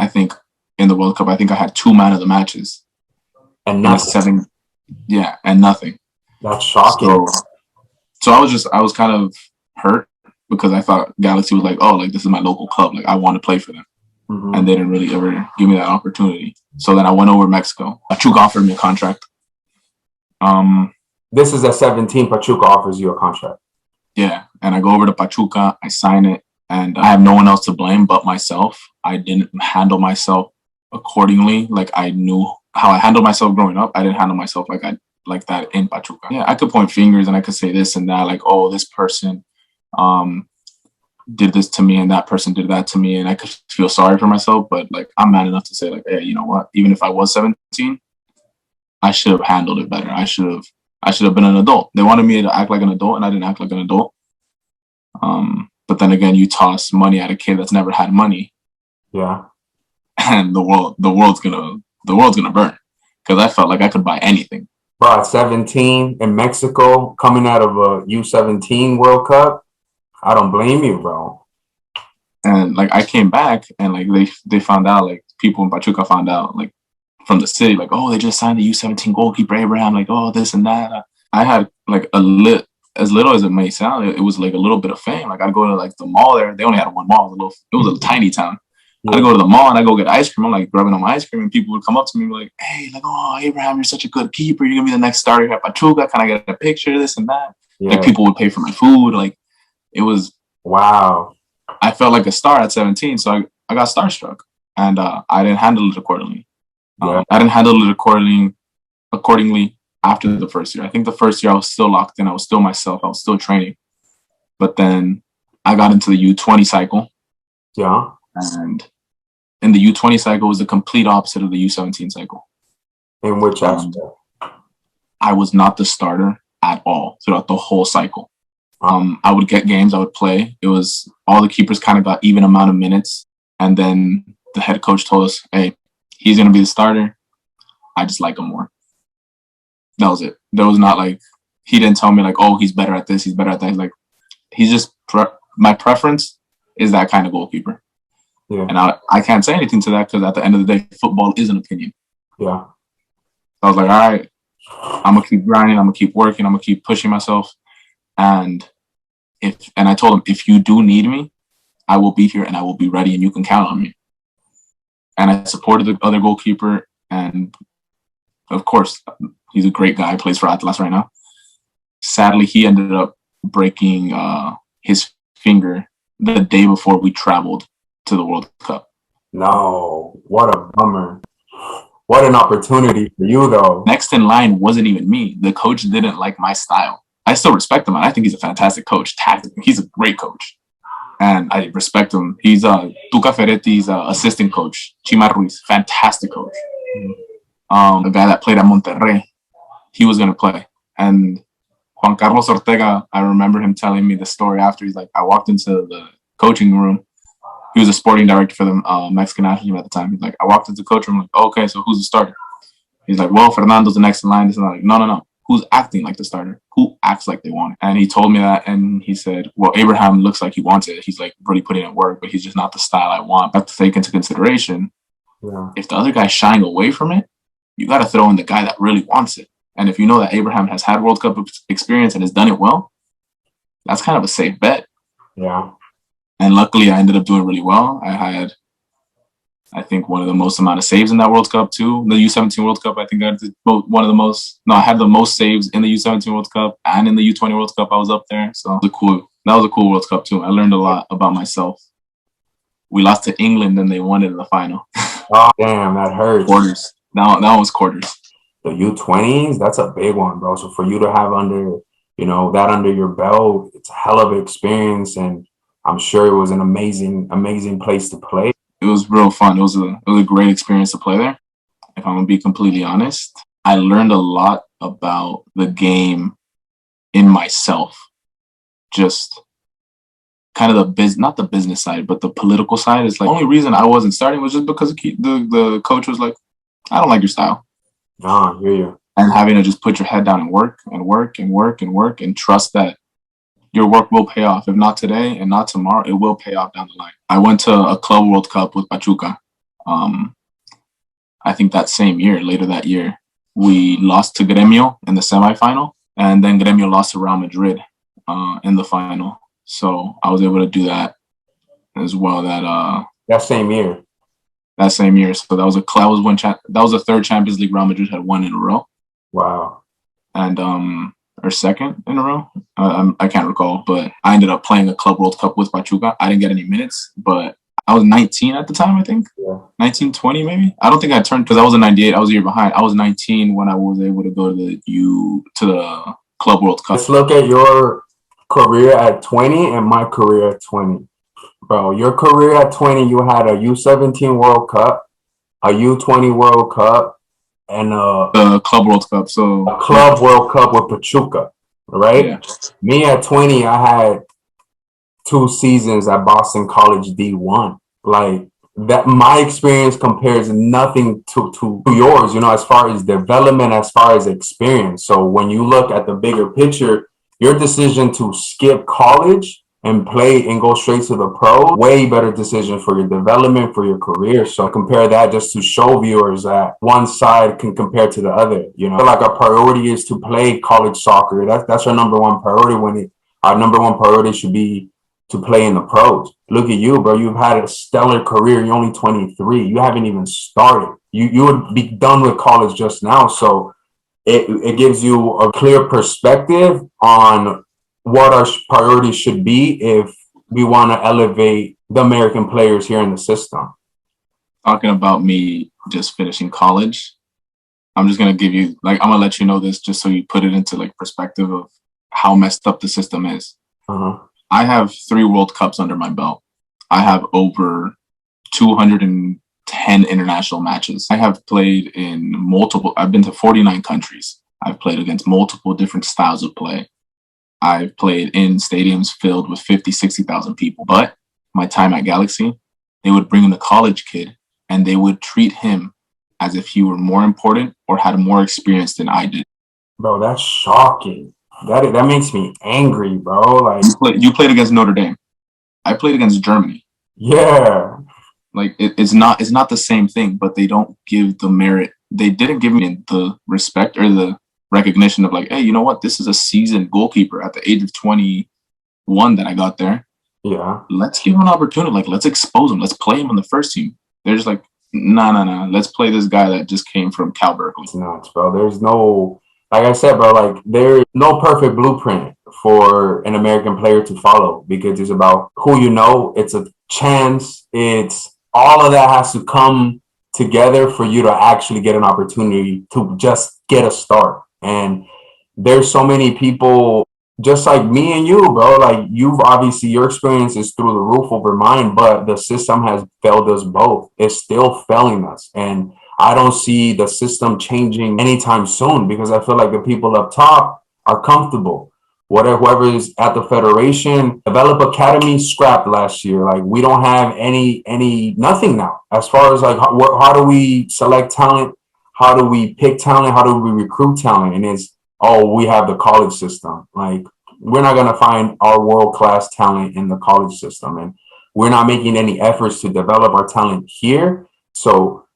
think in the World Cup, I think I had 2 man of the matches. And nothing. And nothing. That's shocking. So I was kind of hurt, because I thought Galaxy was like, oh, like, this is my local club. Like, I want to play for them. And they didn't really ever give me that opportunity. So then I went over to Mexico. Pachuca offered me a contract. This is at 17, Pachuca offers you a contract. Yeah. And I go over to Pachuca, I sign it, and I have no one else to blame but myself. I didn't handle myself accordingly. Like, I knew how I handled myself growing up. I didn't handle myself like that in Pachuca. Yeah, I could point fingers and I could say this and that, like, oh, this person did this to me and that person did that to me, and I could feel sorry for myself. But like, I'm man enough to say, like, hey, you know what? Even if I was 17, I should have handled it better. I should have been an adult. They wanted me to act like an adult, and I didn't act like an adult. But then again, you toss money at a kid that's never had money. Yeah. And the world's gonna the world's gonna burn because I felt like I could buy anything. Bro, at 17 in Mexico, coming out of a U17 World Cup, I don't blame you, bro. And like I came back and like they found out, like people in Pachuca found out, like from the city, like, oh, they just signed the U17 goalkeeper Abraham, like, oh, this and that. I had like as little as it may sound, it was like a little bit of fame. Like I'd go to like the mall there. They only had one mall. It was a tiny town. I'd go to the mall and I'd go get ice cream. I'm like grabbing on my ice cream and people would come up to me like, hey, like, oh, Abraham, you're such a good keeper. You're going to be the next starter here at Pachuca. Can I get a picture, this and that? Yeah. Like people would pay for my food. Like it was. Wow. I felt like a star at 17. So I got starstruck and I didn't handle it accordingly. I didn't handle it accordingly after the first year. I think the first year I was still locked in. I was still myself. I was still training. But then I got into the U20 cycle. Yeah. And in the U20 cycle was the complete opposite of the U17 cycle. In which aspect? I was not the starter at all throughout the whole cycle. I would get games, I would play. It was all the keepers kind of got even amount of minutes. And then the head coach told us, hey, he's going to be the starter. I just like him more. That was it. There was not like, he didn't tell me like, oh, he's better at this, he's better at that. He's like, he's just, my preference is that kind of goalkeeper. Yeah. And I can't say anything to that because at the end of the day, football is an opinion. Yeah. I was like, all right, I'm going to keep grinding. I'm going to keep working. I'm going to keep pushing myself. And I told him, if you do need me, I will be here and I will be ready and you can count on me. And I supported the other goalkeeper. And of course, he's a great guy. He plays for Atlas right now. Sadly, he ended up breaking his finger the day before we traveled to the World Cup. No, what a bummer. What an opportunity for you, though. Next in line wasn't even me. The coach didn't like my style. I still respect him, and I think he's a fantastic coach. Tactically, he's a great coach, and I respect him. He's Tuca Ferretti's assistant coach, Chima Ruiz, fantastic coach. The guy that played at Monterrey, he was going to play. And Juan Carlos Ortega, I remember him telling me the story after. He's like, I walked into the coaching room. He was a sporting director for the Mexican national team at the time. He's like, I walked into the coach room. I'm like, oh, okay, so who's the starter? He's like, well, Fernando's the next in line. This and I'm like, no. Who's acting like the starter? Who acts like they want it? And he told me that, and he said, well, Abraham looks like he wants it. He's like really putting in work, but he's just not the style I want. I have to take into consideration, if the other guy's shying away from it, you got to throw in the guy that really wants it. And if you know that Abraham has had World Cup experience and has done it well, that's kind of a safe bet. Yeah. And luckily, I ended up doing really well. I had, I think, one of the most amount of saves in that World Cup, too. The U17 World Cup, I think I did I had the most saves in the U17 World Cup and in the U20 World Cup. I was up there. So that was a cool World Cup, too. I learned a lot about myself. We lost to England and they won it in the final. Oh, damn, that hurts. Quarters. That was quarters. The U20s, that's a big one, bro. So for you to have that under your belt, it's a hell of an experience. And I'm sure it was an amazing, amazing place to play. It was real fun. It was a great experience to play there. If I'm going to be completely honest, I learned a lot about the game in myself. Just kind of not the business side, but the political side. It's like the only reason I wasn't starting was just because the coach was like, I don't like your style. I hear you. And having to just put your head down and work and trust that your work will pay off. If not today and not tomorrow, it will pay off down the line. I went to a Club World Cup with Pachuca. I think later that year, we lost to Gremio in the semifinal, and then Gremio lost to Real Madrid in the final. So I was able to do that as well. That same year. So that was the third Champions League Real Madrid had won in a row. Wow. And or second in a row. I can't recall, but I ended up playing a Club World Cup with Pachuca. I didn't get any minutes, but I was 19 at the time, I think. Yeah. 19, 20 maybe. I don't think I turned because I was in 98. I was a year behind. I was 19 when I was able to go to the Club World Cup. Let's look at your career at 20 and my career at 20. Bro, your career at 20, you had a U17 World Cup, a U20 World Cup, and the Club World Cup. So a Club World Cup with Pachuca, right? Yeah. Me at 20, I had 2 seasons at Boston College D1. Like, that my experience compares nothing to yours, as far as development, as far as experience. So when you look at the bigger picture, your decision to skip college and play and go straight to the pro, way better decision for your development, for your career. So compare that just to show viewers that one side can compare to the other. Like our priority is to play college soccer. That's our number one priority, our number one priority should be to play in the pros. Look at you, bro. You've had a stellar career. You're only 23. You haven't even started. You would be done with college just now. So it gives you a clear perspective on what our priorities should be if we want to elevate the American players here in the system. Talking about me just finishing college, I'm just going to give you, I'm going to let you know this just so you put it into perspective of how messed up the system is. Uh-huh. I have 3 World Cups under my belt. I have over 210 international matches. I have played I've been to 49 countries. I've played against multiple different styles of play. I've played in stadiums filled with 50, 60,000 people. But my time at Galaxy, they would bring in a college kid and they would treat him as if he were more important or had more experience than I did. Bro, that's shocking. That makes me angry, bro. You played against Notre Dame. I played against Germany. Yeah. It's not the same thing, but they don't give the merit. They didn't give me the respect or the recognition of hey, you know what? This is a seasoned goalkeeper at the age of 21 that I got there. Yeah. Let's give him an opportunity. Let's expose him. Let's play him on the first team. They're just nah. Let's play this guy that just came from Cal Berkeley. It's nuts, bro. There's no, like I said, bro, there's no perfect blueprint for an American player to follow because it's about who you know. It's a chance. It's all of that has to come together for you to actually get an opportunity to just get a start. And there's so many people just like me and you, bro. You've obviously, your experience is through the roof over mine, but the system has failed us both. It's still failing us. And I don't see the system changing anytime soon because I feel like the people up top are comfortable. Whoever is at the federation, Develop Academy scrapped last year. We don't have nothing now as far as how do we select talent? How do we pick talent? How do we recruit talent? And we have the college system. We're not going to find our world-class talent in the college system. And we're not making any efforts to develop our talent here. So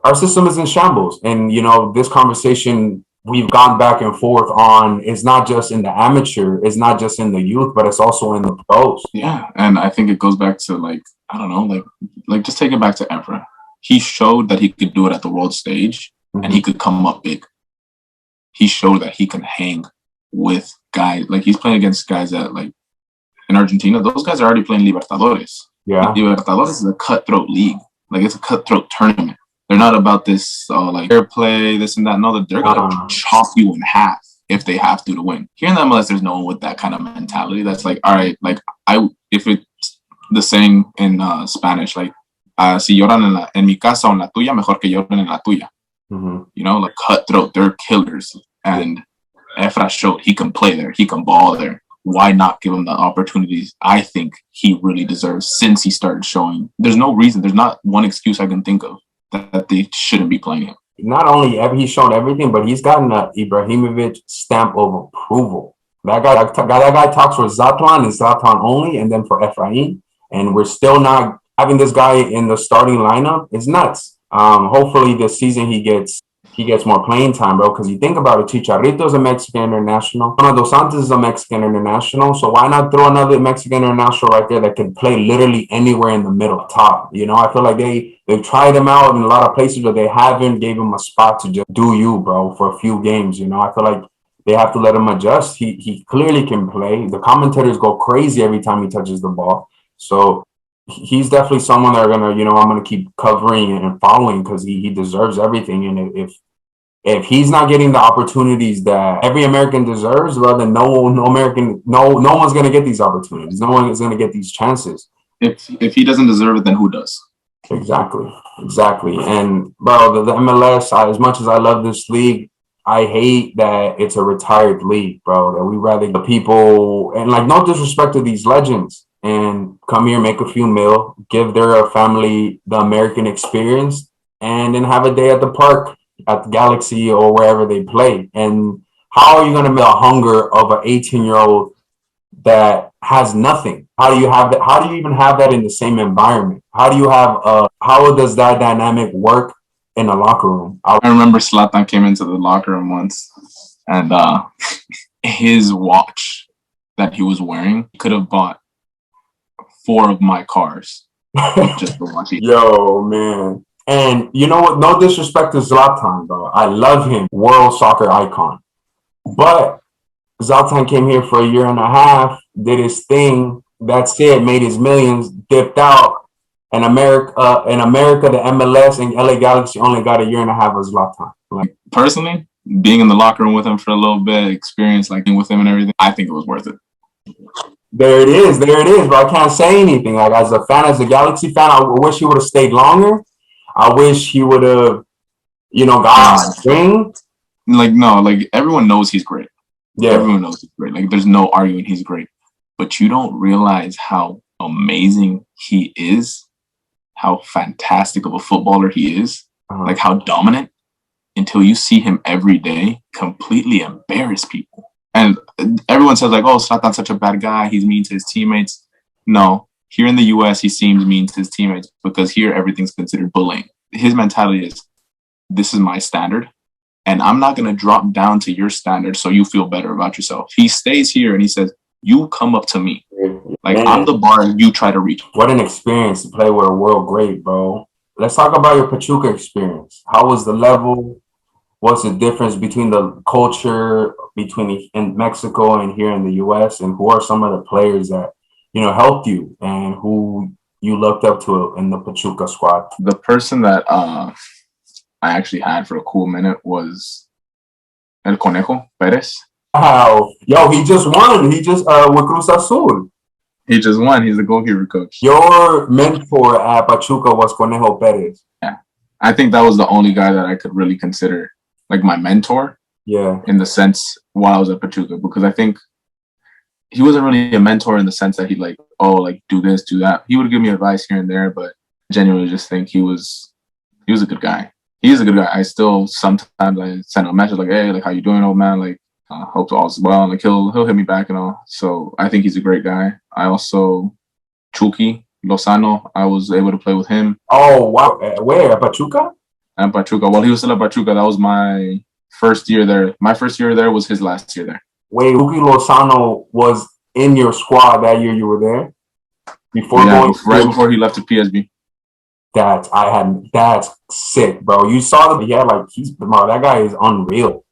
our system is in shambles. And, this conversation we've gone back and forth on, it's not just in the amateur, it's not just in the youth, but it's also in the pros. Yeah. And I think it goes back to I don't know, just take it back to Evra. He showed that he could do it at the world stage and he could come up big. He showed that he can hang with guys. He's playing against guys that in Argentina, those guys are already playing Libertadores. Yeah. Libertadores is a cutthroat league. It's a cutthroat tournament. They're not about this fair play, this and that. No, they're going to chop you in half if they have to win. Here in the MLS, there's no one with that kind of mentality. That's all right, if it's the saying in Spanish, si lloran en mi casa o en la tuya, mejor que lloren en la tuya. Mm-hmm. Cutthroat, they're killers. And Efra showed he can play there, he can ball there. Why not give him the opportunities I think he really deserves since he started showing? There's no reason, there's not one excuse I can think of that they shouldn't be playing him. Not only he's shown everything, but he's gotten a Ibrahimovic stamp of approval. That guy talks for Zlatan and Zlatan only, and then for Efrain. And we're still not having this guy in the starting lineup. It's nuts. Hopefully this season he gets more playing time, bro, because you think about it, Chicharito's a Mexican international. Dos Santos is a Mexican international. So why not throw another Mexican international right there that can play literally anywhere in the middle top? I feel like they've tried him out in a lot of places, but they haven't gave him a spot to just do bro, for a few games. I feel like they have to let him adjust. He clearly can play. The commentators go crazy every time he touches the ball. So he's definitely someone that I'm going to keep covering and following because he deserves everything. And if he's not getting the opportunities that every American deserves, well, then no one's going to get these opportunities. No one is going to get these chances. If he doesn't deserve it, then who does? Exactly. And bro, the MLS, as much as I love this league, I hate that it's a retired league, bro. That we rather the people and no disrespect to these legends. and come here, make a few mil, give their family the American experience, and then have a day at the park, at the Galaxy or wherever they play. And how are you going to meet the hunger of an 18-year-old that has nothing? How do you have that? How do you even have that in the same environment? How do you have how does that dynamic work in a locker room? I remember Zlatan came into the locker room once, and his watch that he was wearing could have bought 4 of my cars just for watching. Yo, man. And you know what? No disrespect to Zlatan, bro. I love him. World soccer icon. But Zlatan came here for a year and a half, did his thing. That's it. Made his millions, dipped out. And America, the MLS and LA Galaxy only got a year and a half of Zlatan. Like, personally, being in the locker room with him for a little bit, experience like with him and everything, I think it was worth it. There it is, but I can't say anything. Like, as a fan, as a Galaxy fan, I wish he would have stayed longer. I wish he would have, got a ring. Like, no, like everyone knows he's great. Yeah. Everyone knows he's great. Like, there's no arguing he's great. But you don't realize how amazing he is, how fantastic of a footballer he is, like how dominant, until you see him every day completely embarrass people. And everyone says, like, oh, Zlatan's such a bad guy. He's mean to his teammates. No, here in the U.S., he seems mean to his teammates because here everything's considered bullying. His mentality is, this is my standard, and I'm not going to drop down to your standard so you feel better about yourself. He stays here and he says, you come up to me. Like, man, I'm the bar and you try to reach. What an experience to play with a world great, bro. Let's talk about your Pachuca experience. How was the level? What's the difference between the culture between in Mexico and here in the U.S.? And who are some of the players that, helped you and who you looked up to in the Pachuca squad? The person that I actually had for a cool minute was El Conejo Perez. Wow. Yo, he just won. He just with Cruz Azul. He just won. He's the goalkeeper coach. Your mentor at Pachuca was Conejo Perez. Yeah. I think that was the only guy that I could really consider like my mentor. Yeah. In the sense while I was at Pachuca, because I think he wasn't really a mentor in the sense that he'd like, oh, like do this, do that. He would give me advice here and there, but I genuinely just think he was a good guy. He is a good guy. I still sometimes I send him a message like, hey, like how you doing, old man? Like, hope all's well. Like he'll hit me back and all. So I think he's a great guy. I also Chucky Lozano, I was able to play with him. Oh wow. Where? At Pachuca? At Pachuca. Well, he was still at Pachuca. That was my first year there. My first year there was his last year there. Wait, Chucky Lozano was in your squad that year you were there? Before he left to PSB. That's sick, bro. You saw that? Yeah, like that guy is unreal.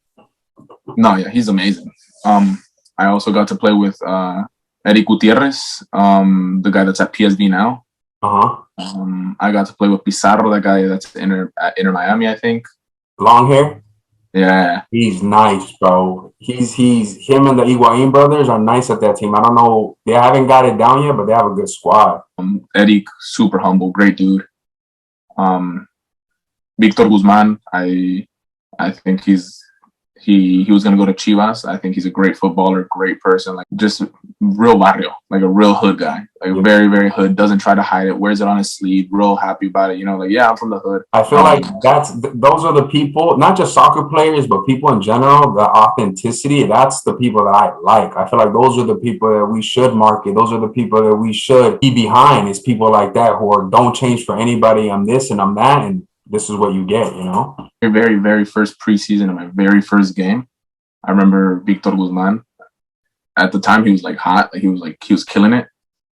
No, yeah, he's amazing. I also got to play with Eric Gutierrez, the guy that's at PSV now. I got to play with Pizarro, that guy that's at Inter Miami, I think. Long hair? Yeah. He's nice, bro. He's him and the Higuain brothers are nice at that team. I don't know. They haven't got it down yet, but they have a good squad. Eric, super humble, great dude. Victor Guzman, I think he was going to go to Chivas. I think he's a great footballer, great person, like just real barrio, like a real hood guy, like very, very hood, doesn't try to hide it, wears it on his sleeve, real happy about it, like, yeah, I'm from the hood. I feel like those are the people, not just soccer players, but people in general, the authenticity, that's the people that I like. I feel like those are the people that we should market. Those are the people that we should be behind, is people like that who don't change for anybody. I'm this and I'm that, and this is what you get, Your very, very first preseason of my very first game, I remember Victor Guzman. At the time, he was like hot. He was killing it.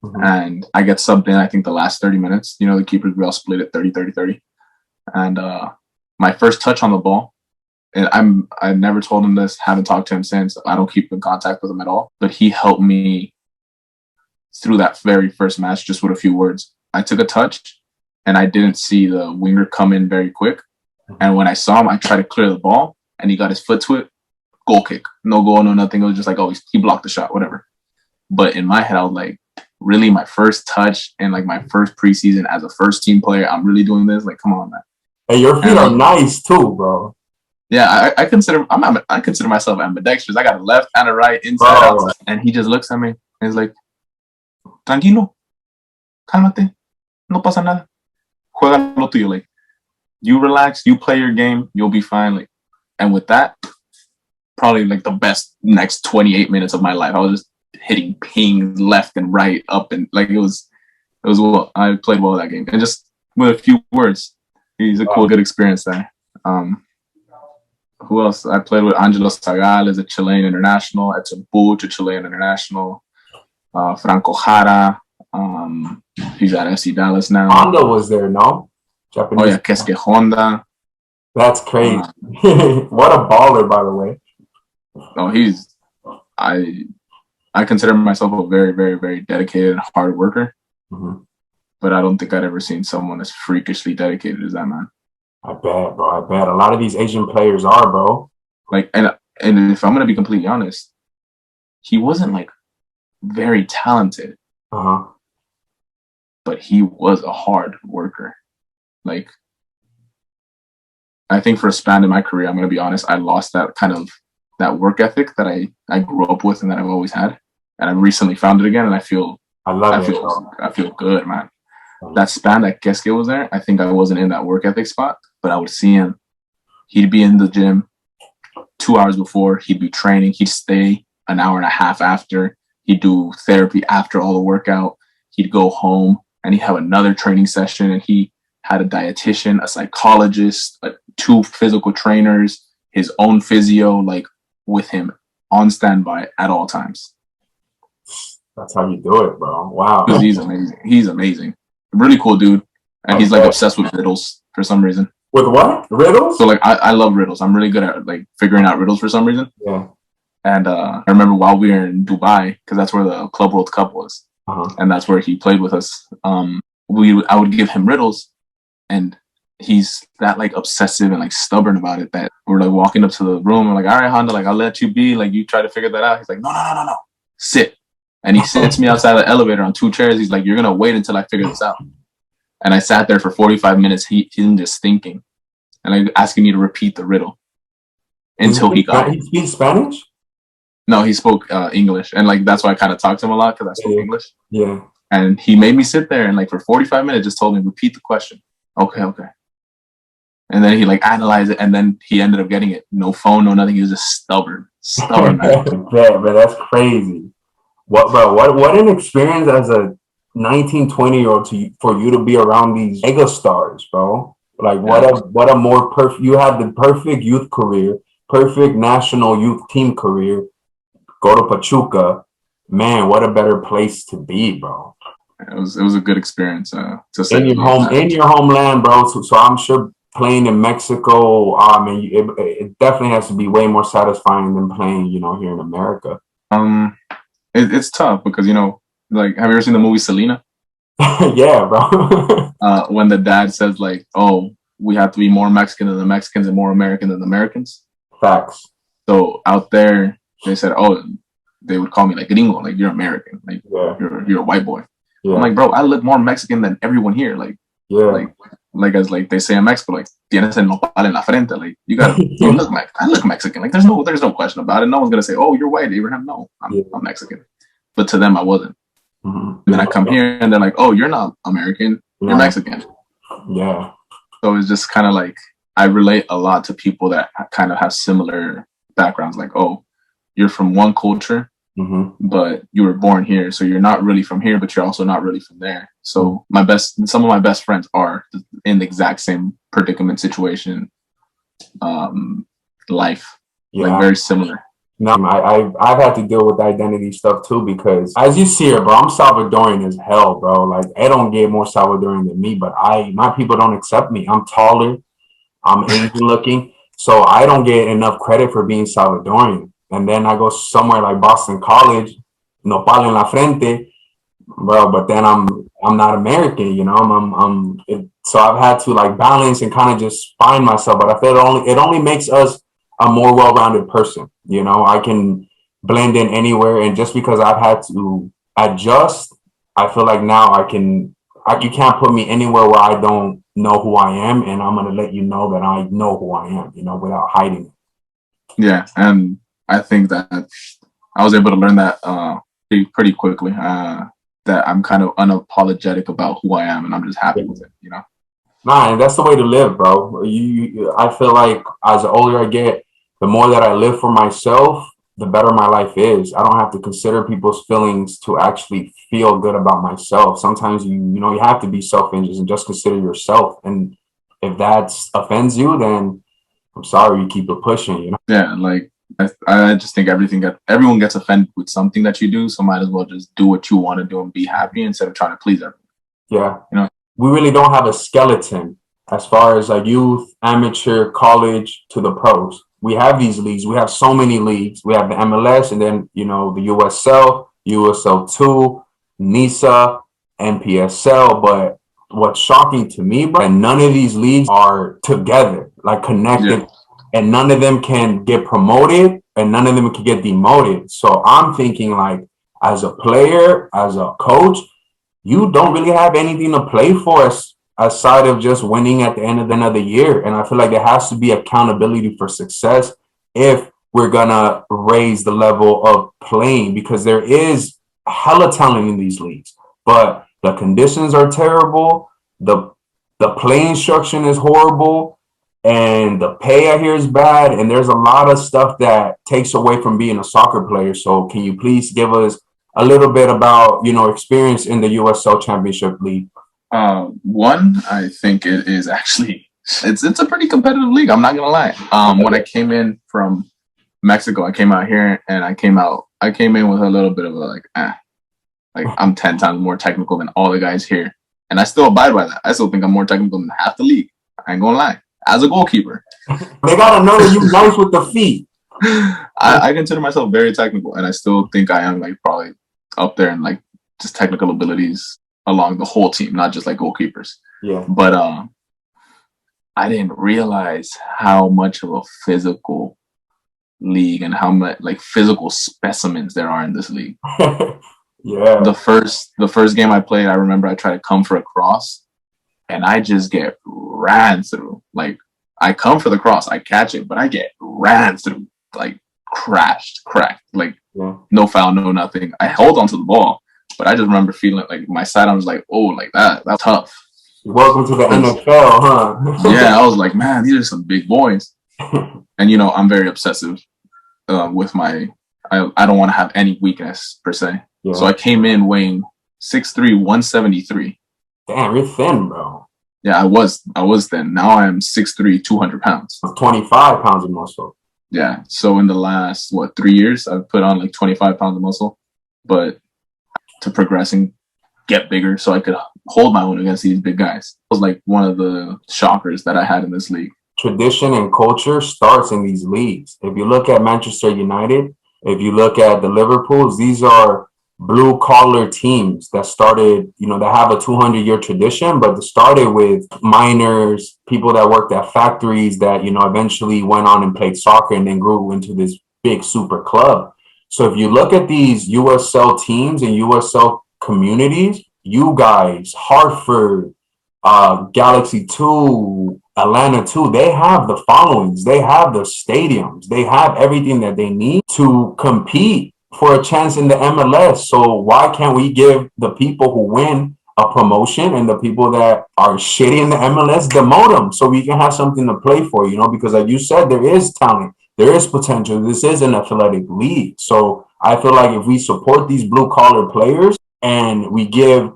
And I get subbed in, I think, the last 30 minutes. The keepers, we all split it 30-30-30. And my first touch on the ball, and I never told him this, haven't talked to him since. I don't keep in contact with him at all. But he helped me through that very first match just with a few words. I took a touch, and I didn't see the winger come in very quick. And when I saw him, I tried to clear the ball, and he got his foot to it. Goal kick. No goal, no nothing. It was just like, oh, he blocked the shot, whatever. But in my head, I was like, really, my first touch and like my first preseason as a first team player, I'm really doing this? Like, come on, man. Hey, your feet are nice too, bro. Yeah, I consider myself ambidextrous. I got a left and a right, inside, outside. And he just looks at me and he's like, tranquilo, cálmate, no pasa nada. Juega lo tuyo. Like, you relax, you play your game, you'll be fine. Like, and with that, probably like the best next 28 minutes of my life. I was just hitting pings left and right, up and like it was well. I played well that game, and just with a few words, he's a cool, good experience there. Who else? I played with Angelo Zagal as a Chilean international, Edson Puch, a Chilean international, Franco Jara. He's at FC Dallas now. Honda was there, no? Japanese. Oh yeah, Kesuke Honda. That's crazy. What a baller, by the way. Oh, I consider myself a very, very, very dedicated, hard worker. Mm-hmm. But I don't think I'd ever seen someone as freakishly dedicated as that man. I bet, bro. I bet a lot of these Asian players are, bro. Like, and if I'm gonna be completely honest, he wasn't like very talented, but he was a hard worker. Like, I think for a span in my career, I'm gonna be honest, I lost that kind of that work ethic that I grew up with and that I've always had, and I recently found it again, and I feel good, man. That span that Kesuke was there, I think I wasn't in that work ethic spot, but I would see him. He'd be in the gym 2 hours before. He'd be training. He'd stay an hour and a half after. He'd do therapy after all the workout. He'd go home and he'd have another training session. And he had a dietitian, a psychologist, 2 physical trainers, his own physio, like with him on standby at all times. That's how you do it, bro. Wow. Because he's amazing. He's amazing. Really cool dude. And he's like obsessed with riddles for some reason. With what? Riddles? So like I love riddles. I'm really good at like figuring out riddles for some reason. Yeah. And I remember while we were in Dubai, because that's where the Club World Cup was, and that's where he played with us. I would give him riddles, and he's that like obsessive and like stubborn about it that we're like walking up to the room. I'm like, all right, Honda, like I'll let you be. Like you try to figure that out. He's like, no, sit. And he sits me outside the elevator on 2 chairs. He's like, you're gonna wait until I figure this out. And I sat there for 45 minutes. He's just thinking, and like asking me to repeat the riddle until he got it. He speaks Spanish? No, he spoke English, and like that's why I kind of talked to him a lot because I spoke English. Yeah. And he made me sit there and like for 45 minutes just told me repeat the question. Okay. And then he like analyzed it, and then he ended up getting it. No phone, no nothing. He was just stubborn, man. Yeah, but that's crazy. What an experience as a 19, 20-year-old for you to be around these mega stars, bro. Like what a more perfect. You had the perfect youth career, perfect national youth team career. Go to Pachuca, man. What a better place to be, bro. It was a good experience to say in your homeland, bro. So I'm sure playing in Mexico, it definitely has to be way more satisfying than playing, here in America. It's tough because like, have you ever seen the movie Selena? Yeah, bro. When the dad says like, "Oh, we have to be more Mexican than the Mexicans and more American than the Americans." Facts. So out there, they said, "Oh," they would call me like gringo, like you're American, like you're a white boy. Yeah. I'm like, bro, I look more Mexican than everyone here. Like, like as like they say in Mexico, like tienes el nopal en la frente. Like you look I look Mexican. Like there's no question about it. No one's gonna say, "Oh, you're white, Abraham." No, I'm Mexican. But to them, I wasn't. And then I come here and they're like, "Oh, you're not American, you're Mexican." Yeah. So it's just kind of like I relate a lot to people that kind of have similar backgrounds. Like, oh, you're from one culture, but you were born here, so you're not really from here, but you're also not really from there. So some of my best friends are in the exact same predicament, situation, life, like very similar. No, I've had to deal with identity stuff too, because as you see it, bro, I'm Salvadorian as hell, bro. Like I don't get more Salvadorian than me, but my people don't accept me. I'm taller, I'm Asian looking, so I don't get enough credit for being Salvadorian. And then I go somewhere like Boston College, nopal en la frente, bro. But then I'm not American, so I've had to like balance and kind of just find myself. But I feel it only makes us a more well-rounded person. I can blend in anywhere, and just because I've had to adjust, I feel like now you can't put me anywhere where I don't know who I am, and I'm gonna let you know that I know who I am, without hiding it. Yeah, and I think that I was able to learn that pretty quickly. that I'm kind of unapologetic about who I am, and I'm just happy with it, you know? Nah, and that's the way to live, bro. I feel like as the older I get, the more that I live for myself, the better my life is. I don't have to consider people's feelings to actually feel good about myself. Sometimes you have to be self-interested and just consider yourself. And if that offends you, then I'm sorry, you keep it pushing, you know? Yeah, like I just think everyone gets offended with something that you do, so might as well just do what you want to do and be happy instead of trying to please everyone. Yeah. You know? We really don't have a skeleton as far as like youth, amateur, college to the pros. We have these leagues. We have so many leagues. We have the MLS and then, the USL, USL2, NISA, NPSL. But what's shocking to me, bro, that none of these leagues are together, like connected, and none of them can get promoted and none of them can get demoted. So I'm thinking like as a player, as a coach, you don't really have anything to play for us aside of just winning at the end of the year. And I feel like there has to be accountability for success if we're gonna raise the level of playing, because there is hella talent in these leagues, but the conditions are terrible. The play instruction is horrible, and the pay I hear is bad. And there's a lot of stuff that takes away from being a soccer player. So can you please give us a little bit about, experience in the USL Championship League? One, I think it is actually it's a pretty competitive league. I'm not gonna lie. When I came in from Mexico, I came out here and I came in with a little bit of a like I'm 10 times more technical than all the guys here, and I still abide by that. I still think I'm more technical than half the league. I ain't gonna lie. As a goalkeeper, they gotta know that you nice with the feet. I consider myself very technical, and I still think I am like probably up there in like just technical abilities along the whole team, not just like goalkeepers. Yeah. But I didn't realize how much of a physical league and how much like physical specimens there are in this league. Yeah. The first game I played, I remember I tried to come for a cross and I just get ran through. Like I come for the cross, I catch it, but I get ran through, like cracked, like no foul, no nothing. I hold onto the ball, but I just remember feeling like my sidearm was like, oh, like that's tough. Welcome to the NFL, huh? Yeah, I was like, man, these are some big boys. And I'm very obsessive with my. I don't want to have any weakness per se. Yeah. So I came in weighing 6'3", 173. Damn, you're thin, bro. Yeah, I was thin. Now I am 6'3", 200 pounds. 25 pounds of muscle. Yeah. So in the last 3 years, I've put on like 25 pounds of muscle, but to progress and get bigger so I could hold my own against these big guys. It was like one of the shockers that I had in this league. Tradition and culture starts in these leagues. If you look at Manchester United, if you look at the Liverpools, these are blue collar teams that started, that have a 200-year tradition, but they started with miners, people that worked at factories that, eventually went on and played soccer and then grew into this big super club. So if you look at these USL teams and USL communities, you guys, Hartford, Galaxy 2, Atlanta 2, they have the followings, they have the stadiums, they have everything that they need to compete for a chance in the MLS. So why can't we give the people who win a promotion and the people that are shitty in the MLS, demote them so we can have something to play for, because like you said, there is talent, there is potential. This is an athletic league. So I feel like if we support these blue collar players and we give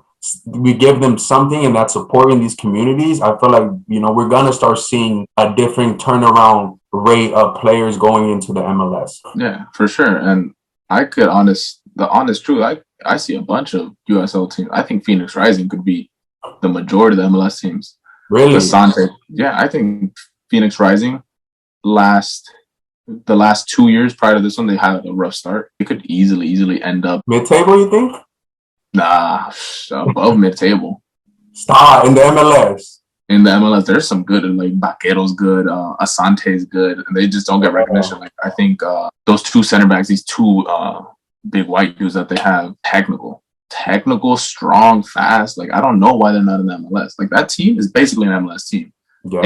them something and that's supporting these communities, I feel like, we're going to start seeing a different turnaround rate of players going into the MLS. Yeah, for sure. And the honest truth, I see a bunch of USL teams. I think Phoenix Rising could be the majority of the MLS teams. Really? Yeah, I think Phoenix Rising the last 2 years prior to this one, they had a rough start. It could easily end up mid-table, you think? Nah, above mid-table. Stop in the MLS. In the MLS, there's some good, like Vaquero's good, Asante's good, and they just don't get recognition. Like I think those two center backs, these two big white dudes that they have, technical, strong, fast. Like I don't know why they're not in the MLS. Like that team is basically an MLS team. Yeah.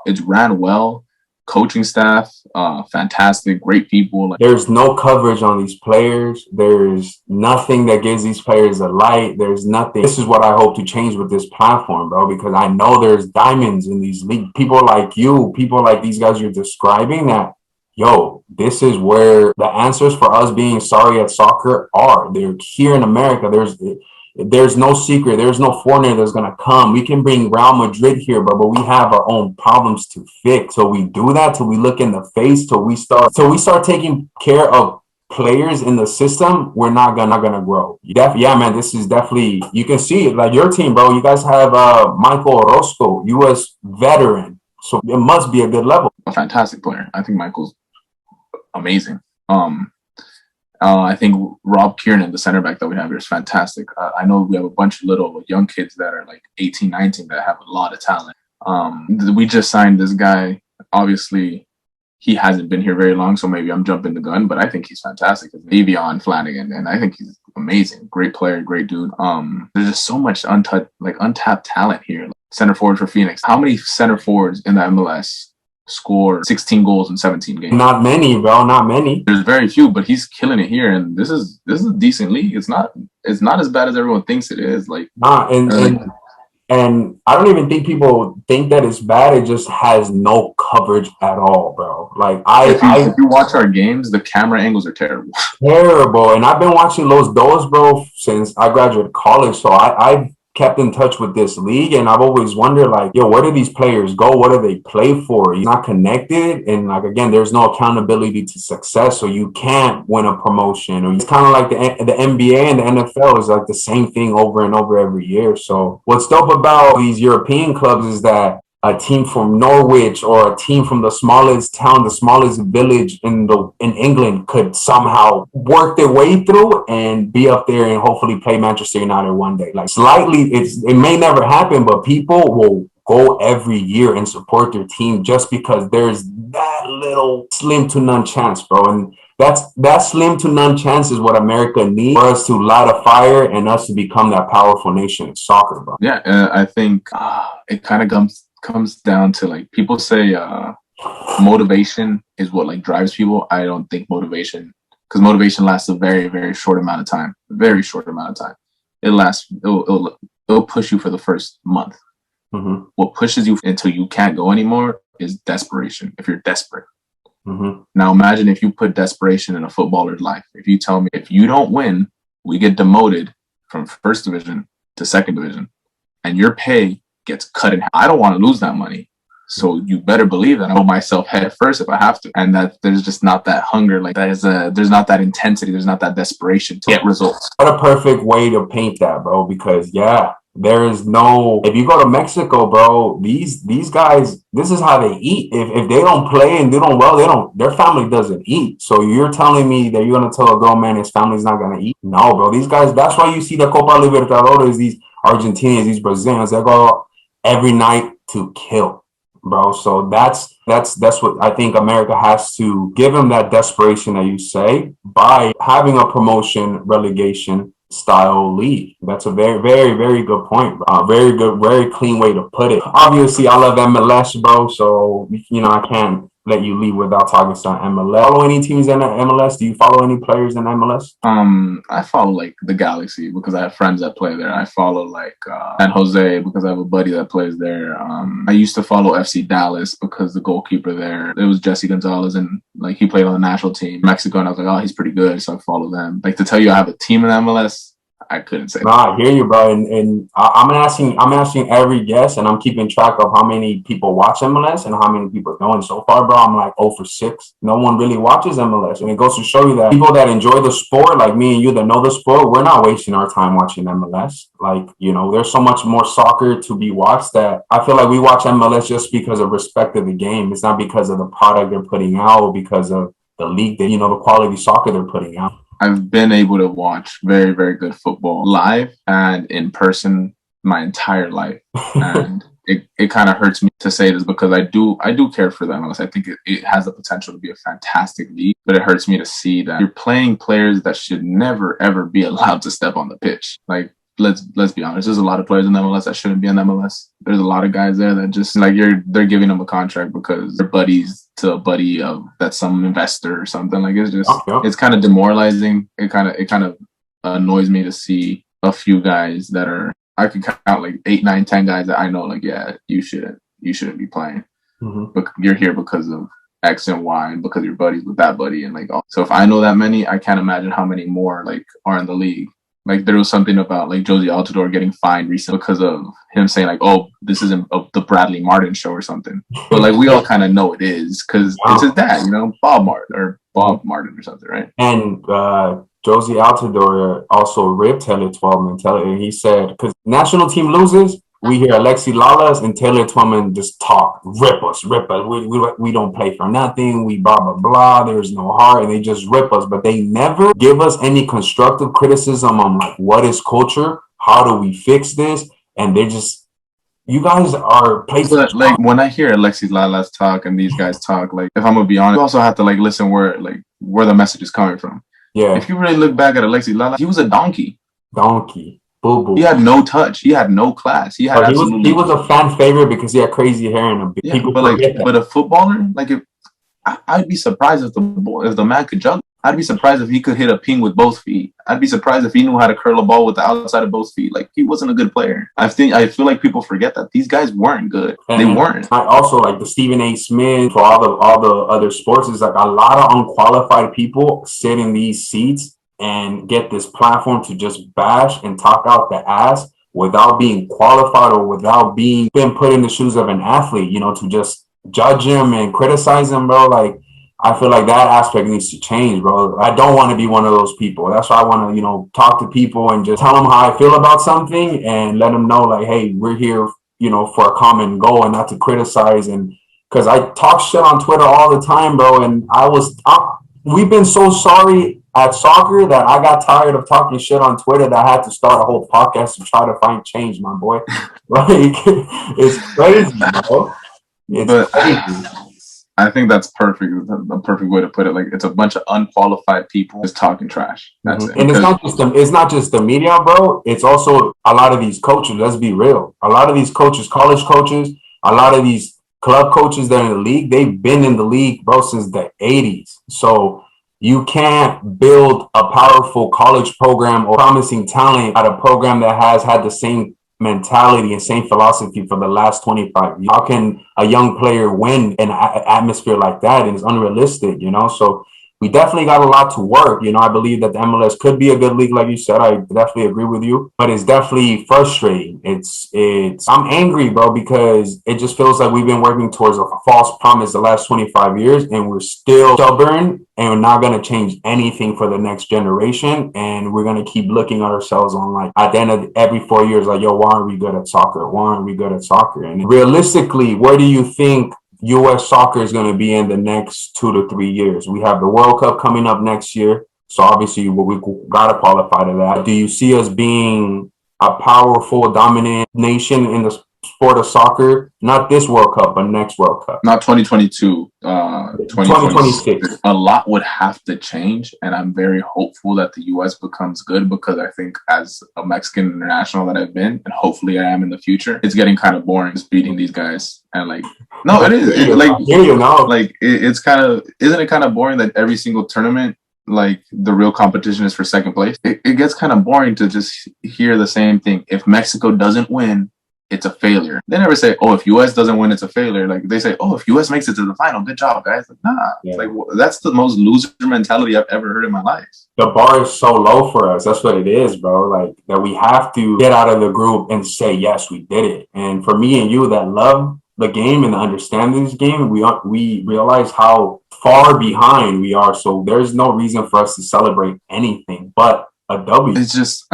It's ran well. coaching staff, fantastic, great people. There's no coverage on these players. There's nothing that gives these players a light. There's nothing. This is what I hope to change with this platform, bro, because I know there's diamonds in these leagues. People like you, people like these guys you're describing that, yo, this is where the answers for us being sorry at soccer are. They're here in America. There's no secret. There's no foreigner that's going to come. We can bring Real Madrid here, but we have our own problems to fix. So we do that till we look in the face, till we start taking care of players in the system. We're not gonna grow. Yeah, man, this is definitely, you can see it. Like your team, bro, you guys have Michael Orozco, U.S. veteran. So it must be a good level. A fantastic player. I think Michael's amazing. I think Rob Kieran, the center back that we have here, is fantastic. I know we have a bunch of little young kids that are like 18, 19 that have a lot of talent. We just signed this guy. Obviously, he hasn't been here very long, so maybe I'm jumping the gun, but I think he's fantastic. It's Davion Flanagan, and I think he's amazing. Great player, great dude. There's just so much untapped talent here. Like center forward for Phoenix. How many center forwards in the MLS score 16 goals in 17 games? Not many, bro. Not many. There's very few, but he's killing it here, and this is a decent league. It's not as bad as everyone thinks it is. And I don't even think people think that it's bad. It just has no coverage at all, bro. Like if you watch our games, the camera angles are terrible. Terrible. And I've been watching Los Dos, bro, since I graduated college. So I've kept in touch with this league, and I've always wondered, like, yo, where do these players go? What do they play for? You're not connected, and like again, there's no accountability to success, so you can't win a promotion. Or it's kind of like the NBA and the NFL is like the same thing over and over every year. So what's dope about these European clubs is that a team from Norwich or a team from the smallest town, the smallest village in England could somehow work their way through and be up there and hopefully play Manchester United one day. Like slightly, it may never happen, but people will go every year and support their team just because there's that little slim to none chance, bro. And that slim to none chance is what America needs for us to light a fire and us to become that powerful nation in soccer, bro. Yeah, I think it kind of comes down to, like, people say motivation is what like drives people. I don't think motivation lasts a very, very short amount of time. Very short amount of time. It'll push you for the first month. Mm-hmm. What pushes you until you can't go anymore is desperation. If you're desperate. Mm-hmm. Now imagine if you put desperation in a footballer's life. If you tell me, if you don't win, we get demoted from first division to second division, and your pay gets cut in half. I don't want to lose that money. So you better believe that I hold myself head first if I have to. And that there's just not that hunger. Like there's not that intensity. There's not that desperation to get results. What a perfect way to paint that, bro. Because yeah, there is no, if you go to Mexico, bro, these guys, this is how they eat. If they don't play and they don't well, their family doesn't eat. So you're telling me that you're gonna tell a grown man his family's not gonna eat? No, bro. These guys, that's why you see the Copa Libertadores, these Argentinians, these Brazilians, they go every night to kill, bro. So that's what I think America has to give them, that desperation that you say, by having a promotion relegation style league. That's a very, very, very good point, bro. Very good, very clean way to put it. Obviously, I love MLS, bro. So I can't let you leave without talking some MLS. Follow any teams in the MLS? Do you follow any players in MLS? I follow like the Galaxy because I have friends that play there. I follow like San Jose because I have a buddy that plays there. I used to follow FC Dallas because the goalkeeper there, it was Jesse Gonzalez, and like he played on the national team Mexico, and I was like, oh, he's pretty good, so I follow them. Like, to tell you I have a team in MLS, I couldn't say. Nah, I hear you, bro. And I'm asking every guest, and I'm keeping track of how many people watch MLS and how many people don't. And so far, bro, I'm like 0 for 6. No one really watches MLS. And it goes to show you that people that enjoy the sport, like me and you that know the sport, we're not wasting our time watching MLS. Like, there's so much more soccer to be watched that I feel like we watch MLS just because of respect of the game. It's not because of the product they're putting out or because of the league that, the quality soccer they're putting out. I've been able to watch very, very good football live and in person my entire life. And it kind of hurts me to say this because I do care for the MLS. I think it has the potential to be a fantastic league, but it hurts me to see that you're playing players that should never, ever be allowed to step on the pitch. Like, let's be honest. There's a lot of players in MLS that shouldn't be in MLS. There's a lot of guys there that just like they're giving them a contract because they're buddies to a buddy of that's some investor or something. Like it's kind of demoralizing. It kind of annoys me to see a few guys that are, I could count like 8, 9, 10 guys that I know like, yeah, you shouldn't be playing. But you're here because of X and Y and because you're buddies with that buddy and like, so if I know that many, I can't imagine how many more like are in the league. Like there was something about like Josie Altidore getting fined recently because of him saying like, oh, this isn't the Bradley Martin show or something. But like we all kind of know it is because it's his dad, you know, Bob Martin or something, right? And Josie Altidore also ripped Taylor Twellman. He said, because national team loses, we hear Alexi Lalas and Taylor Twellman just talk, rip us. We don't play for nothing. We blah, blah, blah. There's no heart. And they just rip us. But they never give us any constructive criticism on like, what is culture? How do we fix this? And they just, you guys are places. Like when I hear Alexi Lalas talk and these guys talk, like if I'm going to be honest, you also have to like listen where the message is coming from. Yeah. If you really look back at Alexi Lalas, he was a donkey. Boo boo. He had no touch. He had no class. He was a fan favorite because he had crazy hair and people but a footballer, like if I'd be surprised if the man could juggle. I'd be surprised if he could hit a ping with both feet. I'd be surprised if he knew how to curl a ball with the outside of both feet. Like he wasn't a good player. I feel like people forget that these guys weren't good. They weren't. I also like the Stephen A. Smith for all the other sports is like a lot of unqualified people sit in these seats and get this platform to just bash and talk out the ass without being qualified or without being put in the shoes of an athlete, you know, to just judge him and criticize him, bro. Like, I feel like that aspect needs to change, bro. I don't want to be one of those people. That's why I want to, you know, talk to people and just tell them how I feel about something and let them know, like, hey, we're here, you know, for a common goal and not to criticize. And because I talk shit on Twitter all the time, bro. And we've been so sorry at soccer that I got tired of talking shit on Twitter that I had to start a whole podcast to try to find change, my boy. Like, it's crazy, bro. It's crazy. I think that's perfect. The perfect way to put it. Like, it's a bunch of unqualified people just talking trash. That's it. And it's not just the media, bro. It's also a lot of these coaches. Let's be real. A lot of these coaches, college coaches, a lot of these club coaches that are in the league, they've been in the league, bro, since the 80s. So you can't build a powerful college program or promising talent at a program that has had the same mentality and same philosophy for the last 25 years. How can a young player win in an atmosphere like that? And it's unrealistic, you know? So we definitely got a lot to work. You know, I believe that the MLS could be a good league, like you said. I definitely agree with you, but it's definitely frustrating. I'm angry, bro, because it just feels like we've been working towards a false promise the last 25 years and we're still stubborn and we're not going to change anything for the next generation. And we're going to keep looking at ourselves on like at the end of every 4 years, like, yo, why aren't we good at soccer? Why aren't we good at soccer? And realistically, where do you think U.S. soccer is going to be in the next 2 to 3 years? We have the World Cup coming up next year. So obviously we got to qualify to that. Do you see us being a powerful, dominant nation in the sport of soccer? Not this World Cup, but next World Cup. Not 2022, 2026. A lot would have to change. And I'm very hopeful that the U.S. becomes good because I think as a Mexican international that I've been, and hopefully I am in the future, it's getting kind of boring just beating these guys. And like, no, it is. It's kind of, isn't it kind of boring that every single tournament, like the real competition is for second place? It gets kind of boring to just hear the same thing. If Mexico doesn't win, it's a failure. They never say, oh, if U.S. doesn't win, it's a failure. Like they say, oh, if U.S. makes it to the final, good job, guys. Like, nah, yeah. Like that's the most loser mentality I've ever heard in my life. The bar is so low for us. That's what it is, bro. Like that we have to get out of the group and say, yes, we did it. And for me and you that love the game and understand this game, we realize how far behind we are. So there's no reason for us to celebrate anything but a W. It's just,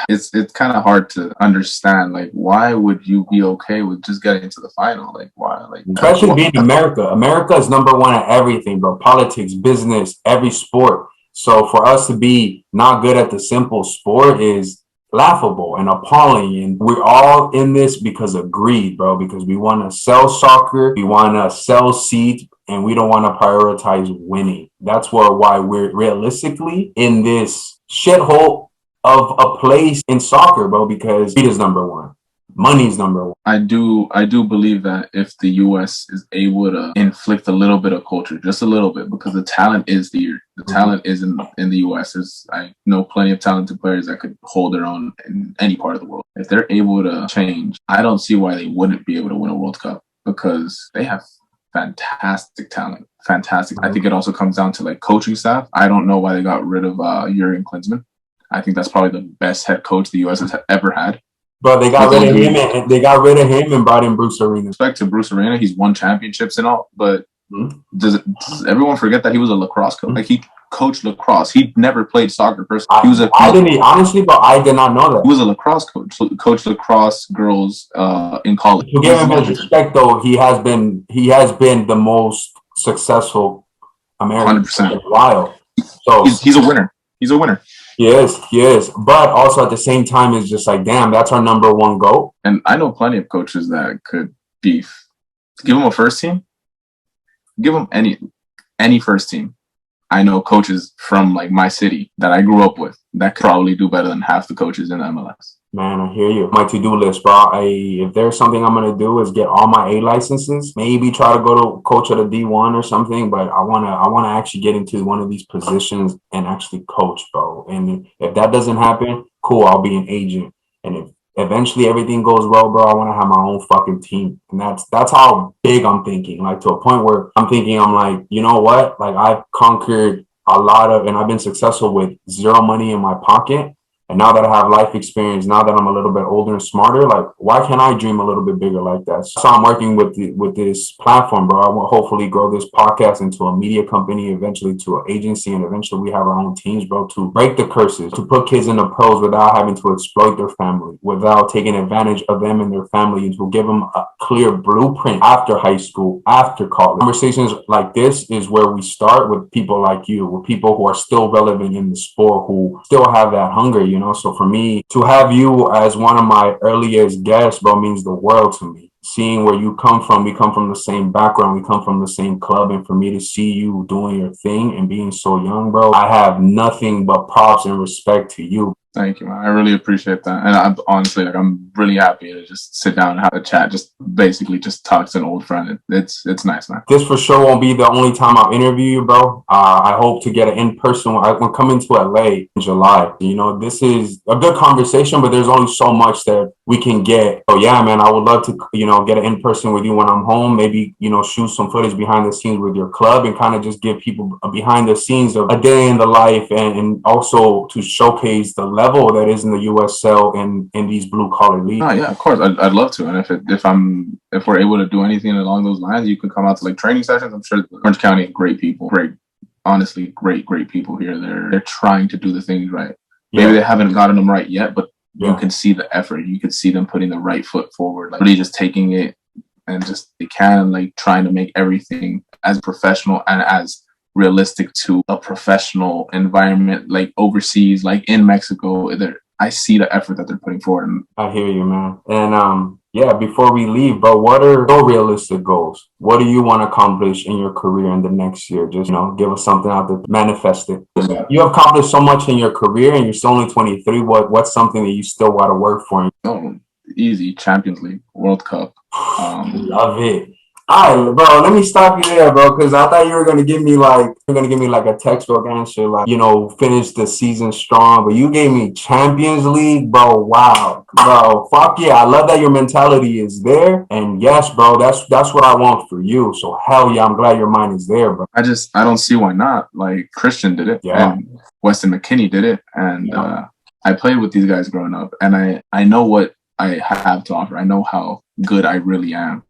it's kind of hard to understand. Like, why would you be okay with just getting to the final? Like, why? Like, especially being America. America is number one at everything, bro. Politics, business, every sport. So for us to be not good at the simple sport is laughable and appalling. And we're all in this because of greed, bro. Because we want to sell soccer, we want to sell seats, and we don't want to prioritize winning. That's why we're realistically in this shithole of a place in soccer, bro, because speed is number one. Money's number one. I do believe that if the U.S. is able to inflict a little bit of culture, just a little bit, because the talent is here. The talent is in the U.S. I know plenty of talented players that could hold their own in any part of the world. If they're able to change, I don't see why they wouldn't be able to win a World Cup, because they have fantastic talent. Fantastic. I think it also comes down to like coaching staff. I don't know why they got rid of Jurgen Klinsmann. I think that's probably the best head coach the U.S. has ever had. But they got rid of him, and they got rid of him and brought in Bruce Arena. Respect to Bruce Arena, he's won championships and all, but does everyone forget that he was a lacrosse coach? Like, he coached lacrosse. He never played soccer personally. He was honestly, but I did not know that. He was a lacrosse coach. Coached lacrosse girls in college. To give him his respect, though, he has been the most successful American 100%. in a while. So he's a winner. He's a winner. He is. But also at the same time, it's just like, damn, that's our number one goal. And I know plenty of coaches that could beef. Give them a first team. Give them any first team. I know coaches from like my city that I grew up with that could probably do better than half the coaches in MLS. Man, I hear you. My to-do list, bro. If there's something I'm gonna do is get all my A licenses. Maybe try to go to coach at a D1 or something. But I wanna actually get into one of these positions and actually coach, bro. And if that doesn't happen, cool. I'll be an agent. And if eventually everything goes well, bro, I want to have my own fucking team. And that's how big I'm thinking. Like, to a point where I'm thinking, I'm like, you know what? Like, I've conquered a lot of, and I've been successful with zero money in my pocket. And now that I have life experience, now that I'm a little bit older and smarter, like, why can't I dream a little bit bigger like that? So I'm working with this platform, bro. I will hopefully grow this podcast into a media company, eventually to an agency, and eventually we have our own teams, bro, to break the curses, to put kids in the pros without having to exploit their family, without taking advantage of them and their family, and to give them a clear blueprint after high school, after college. Conversations like this is where we start, with people like you, with people who are still relevant in the sport, who still have that hunger, you know? So for me, to have you as one of my earliest guests, bro, means the world to me. Seeing where you come from, we come from the same background, we come from the same club, and for me to see you doing your thing and being so young, bro, I have nothing but props and respect to you. Thank you, man. I really appreciate that. And I'm honestly, like, I'm really happy to just sit down and have a chat, just basically just talk to an old friend. It's nice, man. This for sure won't be the only time I'll interview you, bro. I hope to get an in-person. I'm coming to LA in July. You know, this is a good conversation, but there's only so much that we can get. So yeah, man, I would love to, you know, get an in-person with you when I'm home. Maybe, you know, shoot some footage behind the scenes with your club and kind of just give people a behind the scenes of a day in the life, and also to showcase the level that is in the USL and in these blue collar leagues. Oh, yeah, of course. I'd love to. And if we're able to do anything along those lines, you can come out to like training sessions. I'm sure Orange County, great people, honestly, great people here. They're trying to do the things right. Maybe they haven't gotten them right yet, but you can see the effort. You can see them putting the right foot forward, like really just taking it and just they can like trying to make everything as professional and as realistic to a professional environment, like overseas, like in Mexico. I see the effort that they're putting forward. And I hear you, man. And yeah, before we leave, bro, what are your realistic goals? What do you want to accomplish in your career in the next year? Just, you know, give us something out there, manifest it. You have accomplished so much in your career and you're still only 23. What's something that you still got to work for? Oh, easy. Champions League, World Cup. Love it. All right, bro, let me stop you there, bro, because I thought you were gonna give me like a textbook answer, like, you know, finish the season strong, but you gave me Champions League, bro. Wow, bro, fuck yeah, I love that your mentality is there, and yes, bro, that's what I want for you. So hell yeah, I'm glad your mind is there, bro. I don't see why not. Like, Christian did it, and Weston McKennie did it, and I played with these guys growing up, and I know what I have to offer. I know how good I really am.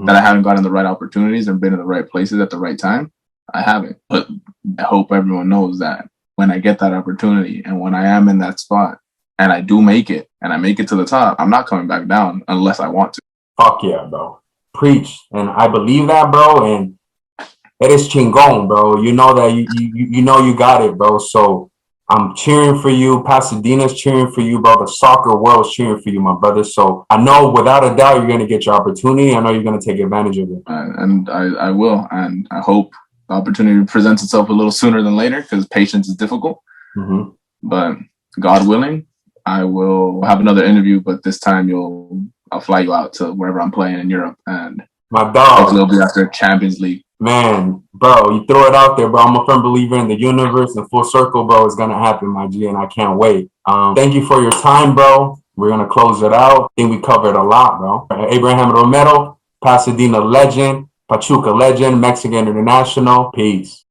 That I haven't gotten the right opportunities and been in the right places at the right time. I haven't. But I hope everyone knows that when I get that opportunity and when I am in that spot and I do make it and I make it to the top, I'm not coming back down unless I want to. Fuck yeah, bro. Preach. And I believe that, bro. And it is chingon, bro. You know that you know you got it, bro. So I'm cheering for you. Pasadena's cheering for you, bro. The soccer world's cheering for you, my brother. So I know without a doubt you're going to get your opportunity. I know you're going to take advantage of it. And I will. And I hope the opportunity presents itself a little sooner than later because patience is difficult. But God willing, I will have another interview, but this time I'll fly you out to wherever I'm playing in Europe, and My dog. hopefully it'll be after Champions League. Man, bro, you throw it out there, bro. I'm a firm believer in the universe, and full circle, bro, is gonna happen, my G, and I can't wait. Thank you for your time, bro. We're gonna close it out. I think we covered a lot, bro. Abraham Romero, Pasadena legend, Pachuca legend, Mexican international. Peace.